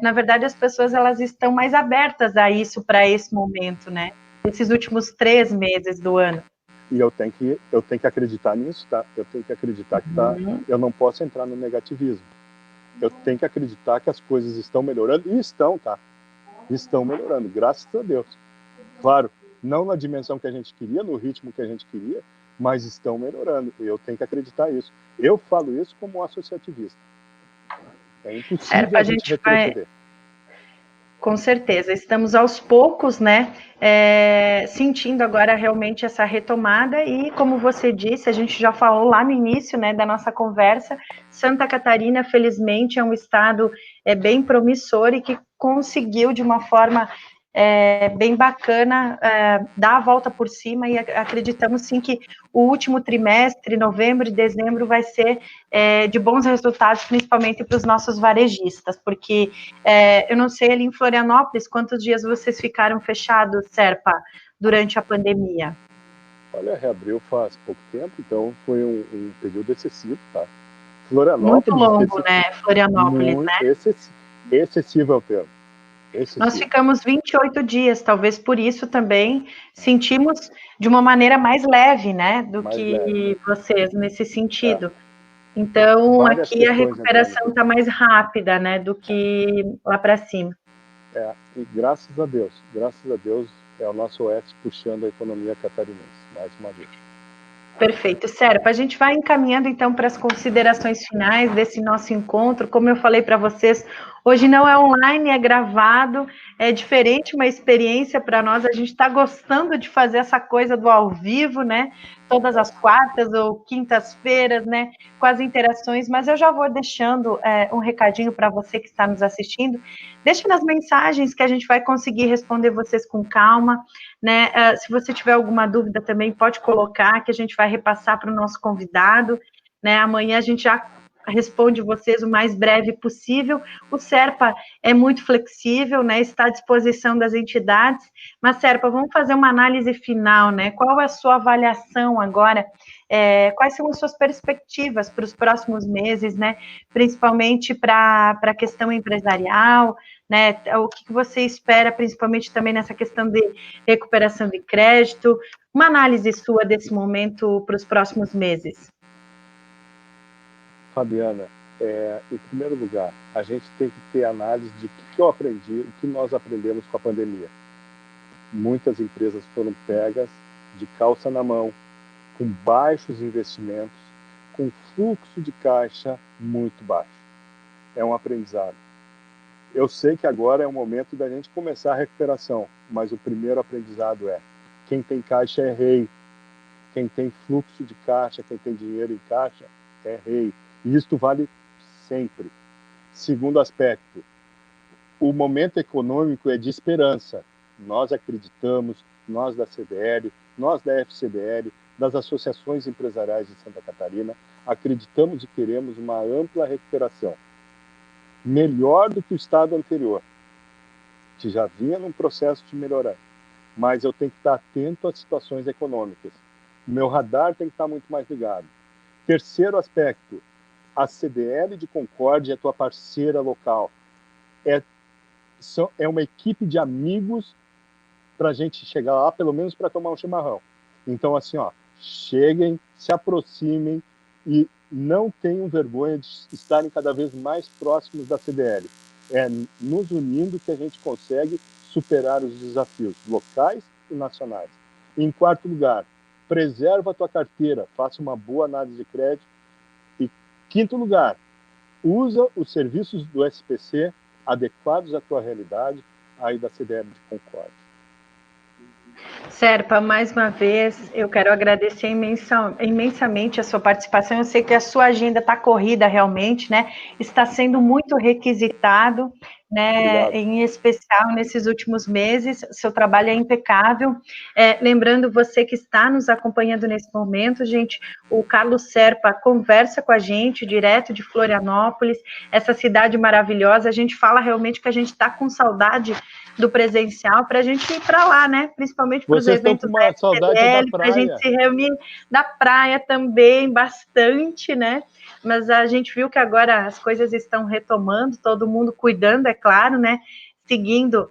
na verdade, as pessoas, elas estão mais abertas a isso para esse momento, né? Esses últimos 3 meses do ano. E eu tenho que acreditar nisso, tá? Eu tenho que acreditar que eu não posso entrar no negativismo. Eu tenho que acreditar que as coisas estão melhorando, e estão, tá? Estão melhorando, graças a Deus. Claro, não na dimensão que a gente queria, no ritmo que a gente queria, mas estão melhorando, e eu tenho que acreditar nisso. Eu falo isso como associativista. É impossível a gente retroceder. Com certeza, estamos aos poucos, né, sentindo agora realmente essa retomada e, como você disse, a gente já falou lá no início, né, da nossa conversa, Santa Catarina, felizmente, é um estado bem promissor e que conseguiu, de uma forma bem bacana, dar a volta por cima e acreditamos, sim, que o último trimestre, novembro e dezembro, vai ser de bons resultados, principalmente para os nossos varejistas, porque eu não sei ali em Florianópolis quantos dias vocês ficaram fechados, Serpa, durante a pandemia. Olha, reabriu faz pouco tempo, então foi um período excessivo, tá? Florianópolis... Muito longo, né, Florianópolis, muito, né? Excessivo é o termo. Excessivo. Nós ficamos 28 dias, talvez por isso também sentimos de uma maneira mais leve, né, do mais que leve. Vocês, nesse sentido. Então, várias aqui a recuperação está mais rápida, né, do que lá para cima. E graças a Deus, é o nosso Oeste puxando a economia catarinense, mais uma vez. Perfeito. Serpa, a gente vai encaminhando então para as considerações finais desse nosso encontro. Como eu falei para vocês, hoje não é online, é gravado, é diferente, uma experiência para nós. A gente está gostando de fazer essa coisa do ao vivo, né? Todas as quartas ou quintas-feiras, né? Com as interações, mas eu já vou deixando um recadinho para você que está nos assistindo. Deixe nas mensagens que a gente vai conseguir responder vocês com calma, né? Se você tiver alguma dúvida também, pode colocar, que a gente vai repassar para o nosso convidado, né? Amanhã a gente já responde vocês o mais breve possível. O Serpa é muito flexível, né? Está à disposição das entidades. Mas, Serpa, vamos fazer uma análise final, né? Qual é a sua avaliação agora? Quais são as suas perspectivas para os próximos meses, né? Principalmente para a questão empresarial, né? O que você espera, principalmente também nessa questão de recuperação de crédito? Uma análise sua desse momento para os próximos meses. Fabiana, em primeiro lugar, a gente tem que ter análise de o que eu aprendi, o que nós aprendemos com a pandemia. Muitas empresas foram pegas de calça na mão, com baixos investimentos, com fluxo de caixa muito baixo. É um aprendizado. Eu sei que agora é o momento da gente começar a recuperação, mas o primeiro aprendizado é: quem tem caixa é rei. Quem tem fluxo de caixa, quem tem dinheiro em caixa, é rei. E isto vale sempre. Segundo aspecto, o momento econômico é de esperança. Nós acreditamos, nós da CDL, nós da FCDL, das associações empresariais de Santa Catarina, acreditamos e queremos uma ampla recuperação. Melhor do que o estado anterior, que já vinha num processo de melhorar. Mas eu tenho que estar atento às situações econômicas. O meu radar tem que estar muito mais ligado. Terceiro aspecto, a CDL de Concórdia é tua parceira local. É uma equipe de amigos para a gente chegar lá, pelo menos para tomar um chimarrão. Então, assim, ó, cheguem, se aproximem e não tenham vergonha de estarem cada vez mais próximos da CDL. É nos unindo que a gente consegue superar os desafios locais e nacionais. Em quarto lugar, preserva a tua carteira, faça uma boa análise de crédito. E quinto lugar, usa os serviços do SPC adequados à tua realidade, aí da CDL de Concórdia. Serpa, mais uma vez, eu quero agradecer imensamente a sua participação. Eu sei que a sua agenda está corrida realmente, né? Está sendo muito requisitado, né? Obrigado. Em especial nesses últimos meses. Seu trabalho é impecável. Lembrando você que está nos acompanhando nesse momento, gente, o Carlos Serpa conversa com a gente direto de Florianópolis, essa cidade maravilhosa. A gente fala realmente que a gente está com saudade do presencial para a gente ir para lá, né? Principalmente para os eventos com uma saudade da praia. para a gente se reunir, da praia também, bastante, né? Mas a gente viu que agora as coisas estão retomando, todo mundo cuidando, é claro, né? Seguindo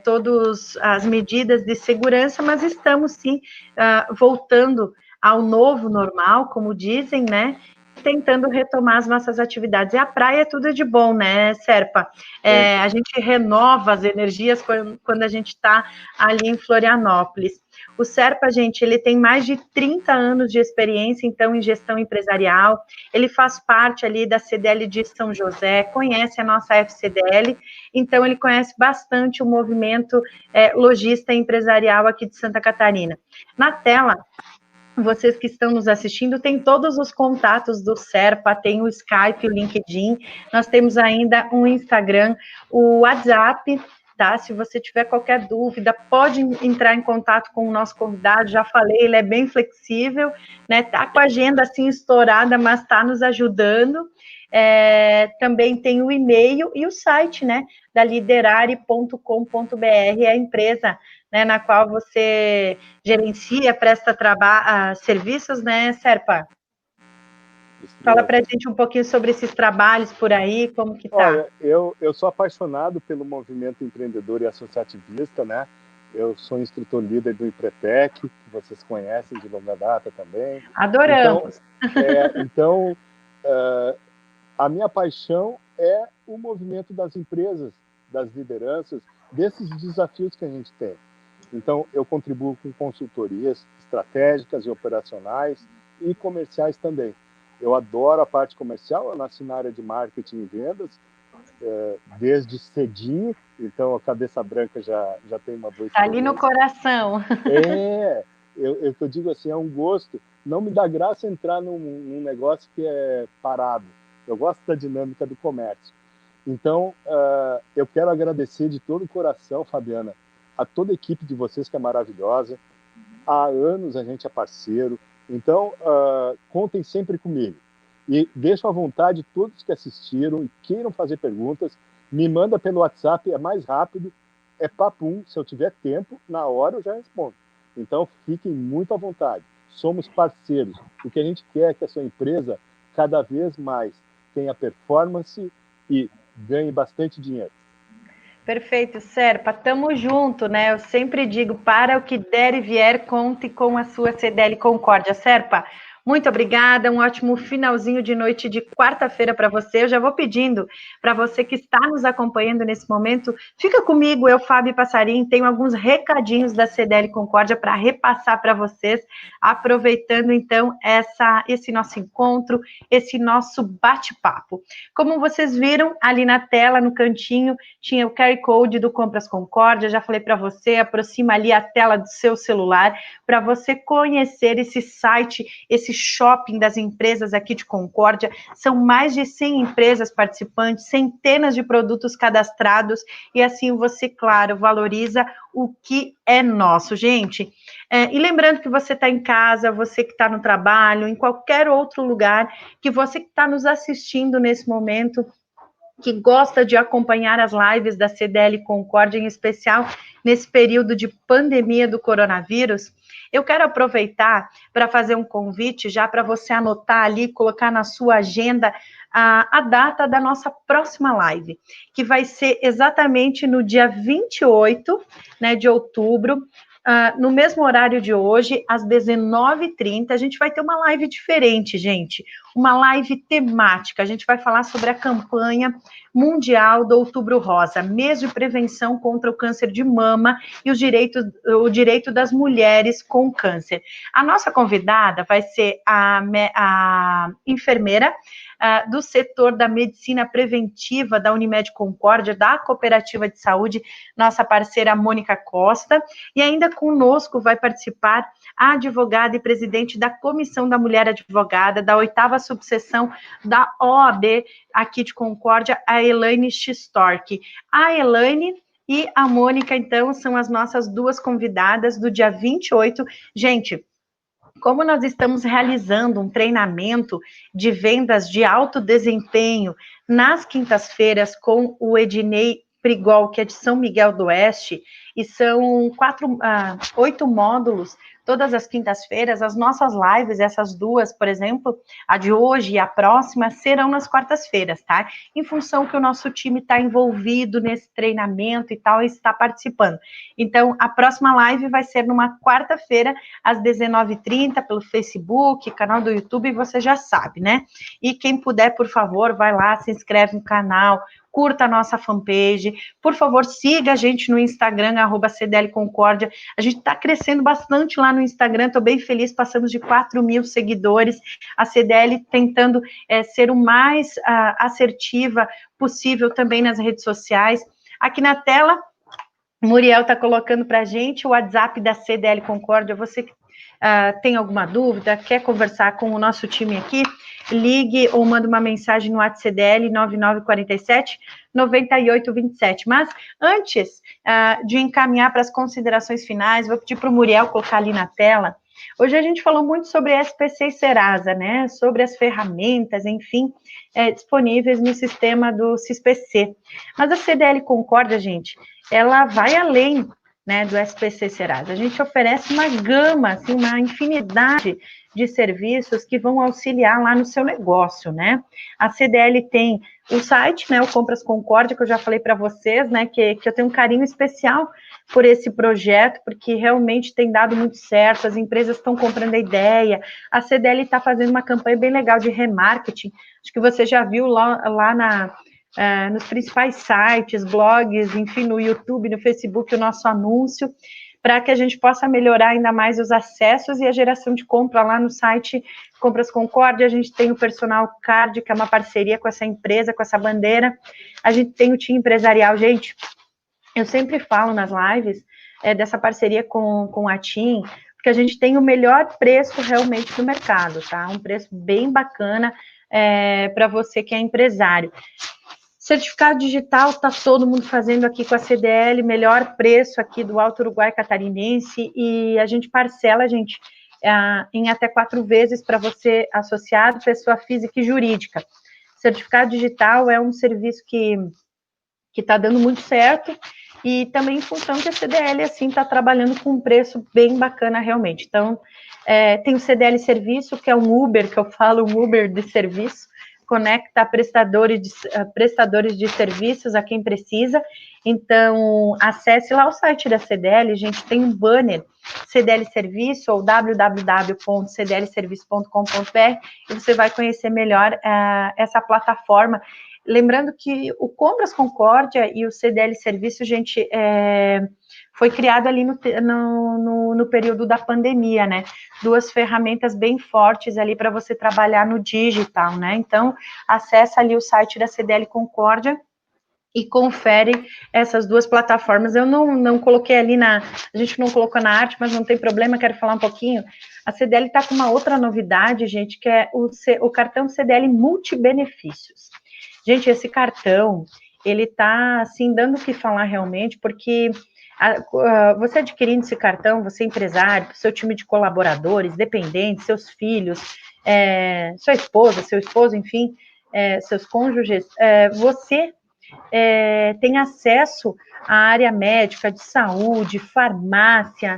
todas as medidas de segurança, mas estamos sim voltando ao novo normal, como dizem, né? Tentando retomar as nossas atividades. E a praia é tudo de bom, né, Serpa? A gente renova as energias quando a gente está ali em Florianópolis. O Serpa, gente, ele tem mais de 30 anos de experiência, então, em gestão empresarial. Ele faz parte ali da CDL de São José, conhece a nossa FCDL, então ele conhece bastante o movimento lojista empresarial aqui de Santa Catarina. Na tela, vocês que estão nos assistindo, tem todos os contatos do Serpa, tem o Skype, o LinkedIn, nós temos ainda um Instagram, o WhatsApp, tá? Se você tiver qualquer dúvida, pode entrar em contato com o nosso convidado, já falei, ele é bem flexível, né? Tá com a agenda assim estourada, mas está nos ajudando. Também tem o e-mail e o site, né? Da liderare.com.br, é a empresa, né, na qual você gerencia, presta serviços, né, Serpa? Fala para a gente um pouquinho sobre esses trabalhos por aí, como que tá? Olha, eu sou apaixonado pelo movimento empreendedor e associativista, né? Eu sou instrutor líder do IPRETEC, que vocês conhecem de longa data também. Adoramos! Então, a minha paixão é o movimento das empresas, das lideranças, desses desafios que a gente tem. Então, eu contribuo com consultorias estratégicas e operacionais e comerciais também. Eu adoro a parte comercial, eu nasci na área de marketing e vendas, desde cedinho, então a cabeça branca já tem uma boa experiência. Tá ali no coração. Eu digo assim, é um gosto. Não me dá graça entrar num negócio que é parado. Eu gosto da dinâmica do comércio. Então, eu quero agradecer de todo o coração, Fabiana, a toda a equipe de vocês que é maravilhosa. Há anos a gente é parceiro. Então, contem sempre comigo. E deixo à vontade todos que assistiram e queiram fazer perguntas, me manda pelo WhatsApp, é mais rápido, é papum, se eu tiver tempo, na hora eu já respondo. Então, fiquem muito à vontade. Somos parceiros. O que a gente quer é que a sua empresa, cada vez mais, tenha performance e ganhe bastante dinheiro. Perfeito, Serpa, tamo junto, né? Eu sempre digo, para o que der e vier, conte com a sua CDL Concórdia. Serpa, muito obrigada, um ótimo finalzinho de noite de quarta-feira para você. Eu já vou pedindo para você que está nos acompanhando nesse momento, fica comigo, eu, Fábio Passarim, tenho alguns recadinhos da CDL Concórdia para repassar para vocês, aproveitando então esse nosso encontro, esse nosso bate-papo. Como vocês viram ali na tela, no cantinho, tinha o QR Code do Compras Concórdia, já falei para você, aproxima ali a tela do seu celular para você conhecer esse site, esse shopping das empresas aqui de Concórdia. São mais de 100 empresas participantes, centenas de produtos cadastrados e assim você, claro, valoriza o que é nosso, gente. E lembrando que você está em casa, você que está no trabalho, em qualquer outro lugar, que você que está nos assistindo nesse momento, que gosta de acompanhar as lives da CDL Concórdia, em especial nesse período de pandemia do coronavírus, eu quero aproveitar para fazer um convite já para você anotar ali, colocar na sua agenda a data da nossa próxima live, que vai ser exatamente no dia 28, né, de outubro, no mesmo horário de hoje, às 19h30, a gente vai ter uma live diferente, gente, uma live temática. A gente vai falar sobre a campanha mundial do Outubro Rosa, mês de prevenção contra o câncer de mama e o direito das mulheres com câncer. A nossa convidada vai ser a enfermeira do setor da medicina preventiva da Unimed Concórdia, da Cooperativa de Saúde, nossa parceira Mônica Costa, e ainda conosco vai participar a advogada e presidente da Comissão da Mulher Advogada, da 8ª subseção da OAB aqui de Concórdia, a Elaine Xtork. A Elaine e a Mônica, então, são as nossas duas convidadas do dia 28. Gente, como nós estamos realizando um treinamento de vendas de alto desempenho nas quintas-feiras com o Ednei Prigol, que é de São Miguel do Oeste, e são 8 módulos, todas as quintas-feiras. As nossas lives, essas duas, por exemplo, a de hoje e a próxima, serão nas quartas-feiras, tá? Em função que o nosso time está envolvido nesse treinamento e tal, e está participando. Então, a próxima live vai ser numa quarta-feira, às 19h30, pelo Facebook, canal do YouTube, você já sabe, né? E quem puder, por favor, vai lá, se inscreve no canal, curta a nossa fanpage, por favor, siga a gente no Instagram, @CDL Concórdia. A gente está crescendo bastante lá no Instagram, estou bem feliz, passamos de 4.000 seguidores, a CDL tentando ser o mais assertiva possível também nas redes sociais. Aqui na tela, Muriel está colocando para a gente o WhatsApp da CDL Concórdia. Você tem alguma dúvida, quer conversar com o nosso time aqui, ligue ou manda uma mensagem no WhatsApp CDL 9947-9827. Mas antes de encaminhar para as considerações finais, vou pedir para o Muriel colocar ali na tela. Hoje a gente falou muito sobre SPC e Serasa, né? Sobre as ferramentas, enfim, disponíveis no sistema do CISPC. Mas a CDL Concórdia, gente, ela vai além, né, do SPC Serasa. A gente oferece uma gama, assim, uma infinidade de serviços que vão auxiliar lá no seu negócio, né? A CDL tem o site, né, o Compras Concórdia, que eu já falei para vocês, né, que eu tenho um carinho especial por esse projeto, porque realmente tem dado muito certo, as empresas estão comprando a ideia, a CDL está fazendo uma campanha bem legal de remarketing, acho que você já viu lá nos principais sites, blogs, enfim, no YouTube, no Facebook, o nosso anúncio, para que a gente possa melhorar ainda mais os acessos e a geração de compra lá no site Compras Concórdia. A gente tem o Personal Card, que é uma parceria com essa empresa, com essa bandeira. A gente tem o time empresarial. Gente, eu sempre falo nas lives dessa parceria com a TIM, porque a gente tem o melhor preço realmente do mercado, tá? Um preço bem bacana para você que é empresário. Certificado digital está todo mundo fazendo aqui com a CDL, melhor preço aqui do Alto Uruguai Catarinense, e a gente parcela, gente, em até 4 vezes para você associado, pessoa física e jurídica. Certificado digital é um serviço que está dando muito certo, e também em função que a CDL, assim, está trabalhando com um preço bem bacana realmente. Então, tem o CDL Serviço, que é um Uber, que eu falo, um Uber de serviço, conecta prestadores de serviços a quem precisa. Então, acesse lá o site da CDL, gente, tem um banner, CDL Serviço, ou www.cdlserviço.com.br, e você vai conhecer melhor essa plataforma. Lembrando que o Compras Concórdia e o CDL Serviço, gente, foi criado ali no período da pandemia, né? 2 ferramentas bem fortes ali para você trabalhar no digital, né? Então, acessa ali o site da CDL Concórdia e confere essas 2 plataformas. Eu não coloquei ali a gente não colocou na arte, mas não tem problema, quero falar um pouquinho. A CDL está com uma outra novidade, gente, que é o cartão CDL Multibenefícios. Gente, esse cartão, ele está, assim, dando o que falar realmente, porque você adquirindo esse cartão, você empresário, seu time de colaboradores, dependentes, seus filhos, sua esposa, seu esposo, enfim, seus cônjuges, você tem acesso à área médica, de saúde, farmácia,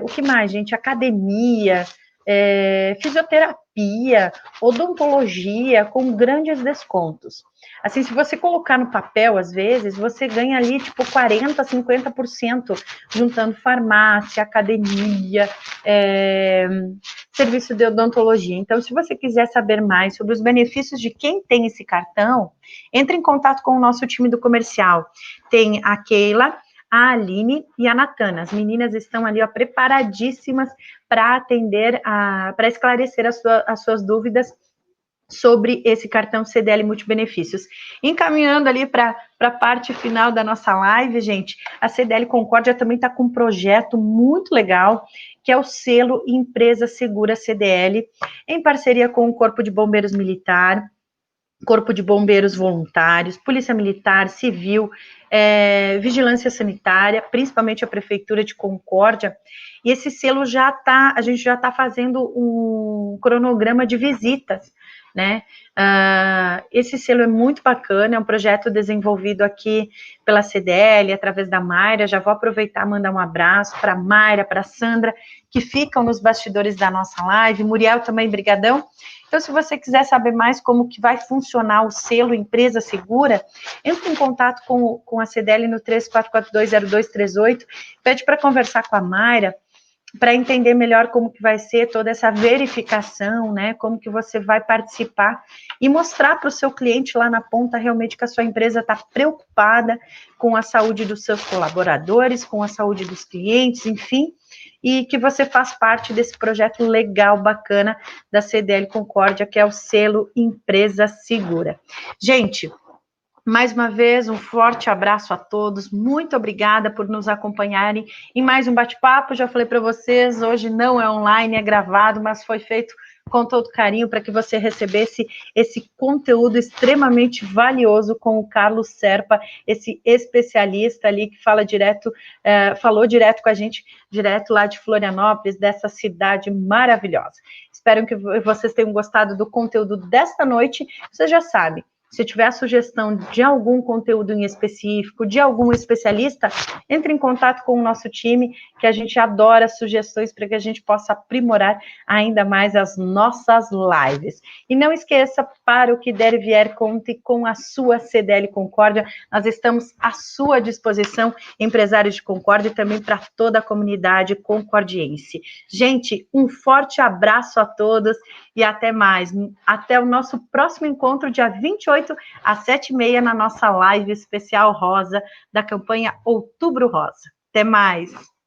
o que mais, gente? Academia, fisioterapia, odontologia, com grandes descontos. Assim, se você colocar no papel, às vezes, você ganha ali, tipo, 40%, 50%, juntando farmácia, academia, serviço de odontologia. Então, se você quiser saber mais sobre os benefícios de quem tem esse cartão, entre em contato com o nosso time do comercial. Tem a Keila, a Aline e a Natana. As meninas estão ali, ó, preparadíssimas para atender, para esclarecer as suas dúvidas sobre esse cartão CDL Multibenefícios. Encaminhando ali para a parte final da nossa live, gente, a CDL Concórdia também está com um projeto muito legal, que é o selo Empresa Segura CDL, em parceria com o Corpo de Bombeiros Militar, Corpo de Bombeiros Voluntários, Polícia Militar, Civil, Vigilância Sanitária, principalmente a Prefeitura de Concórdia, e esse selo a gente já está fazendo um cronograma de visitas, né? Esse selo é muito bacana, é um projeto desenvolvido aqui pela CDL, através da Mayra. Já vou aproveitar e mandar um abraço para a Mayra, para a Sandra, que ficam nos bastidores da nossa live, Muriel também, brigadão. Então, se você quiser saber mais como que vai funcionar o selo Empresa Segura, entre em contato com a CDL no 34420238, pede para conversar com a Mayra, para entender melhor como que vai ser toda essa verificação, né, como que você vai participar e mostrar para o seu cliente lá na ponta realmente que a sua empresa está preocupada com a saúde dos seus colaboradores, com a saúde dos clientes, enfim, e que você faz parte desse projeto legal, bacana da CDL Concórdia, que é o selo Empresa Segura. Gente, mais uma vez, um forte abraço a todos, muito obrigada por nos acompanharem em mais um bate-papo. Já falei para vocês, hoje não é online, é gravado, mas foi feito com todo carinho para que você recebesse esse conteúdo extremamente valioso com o Carlos Serpa, esse especialista ali que falou direto com a gente, direto lá de Florianópolis, dessa cidade maravilhosa. Espero que vocês tenham gostado do conteúdo desta noite. Você já sabe, se tiver a sugestão de algum conteúdo em específico, de algum especialista, entre em contato com o nosso time, que a gente adora sugestões para que a gente possa aprimorar ainda mais as nossas lives. E não esqueça, para o que der e vier, conte com a sua CDL Concórdia. Nós estamos à sua disposição, empresários de Concórdia, e também para toda a comunidade concordiense. Gente, um forte abraço a todos e até mais. Até o nosso próximo encontro, dia 28, às 7h30, na nossa live especial rosa da campanha Outubro Rosa. Até mais!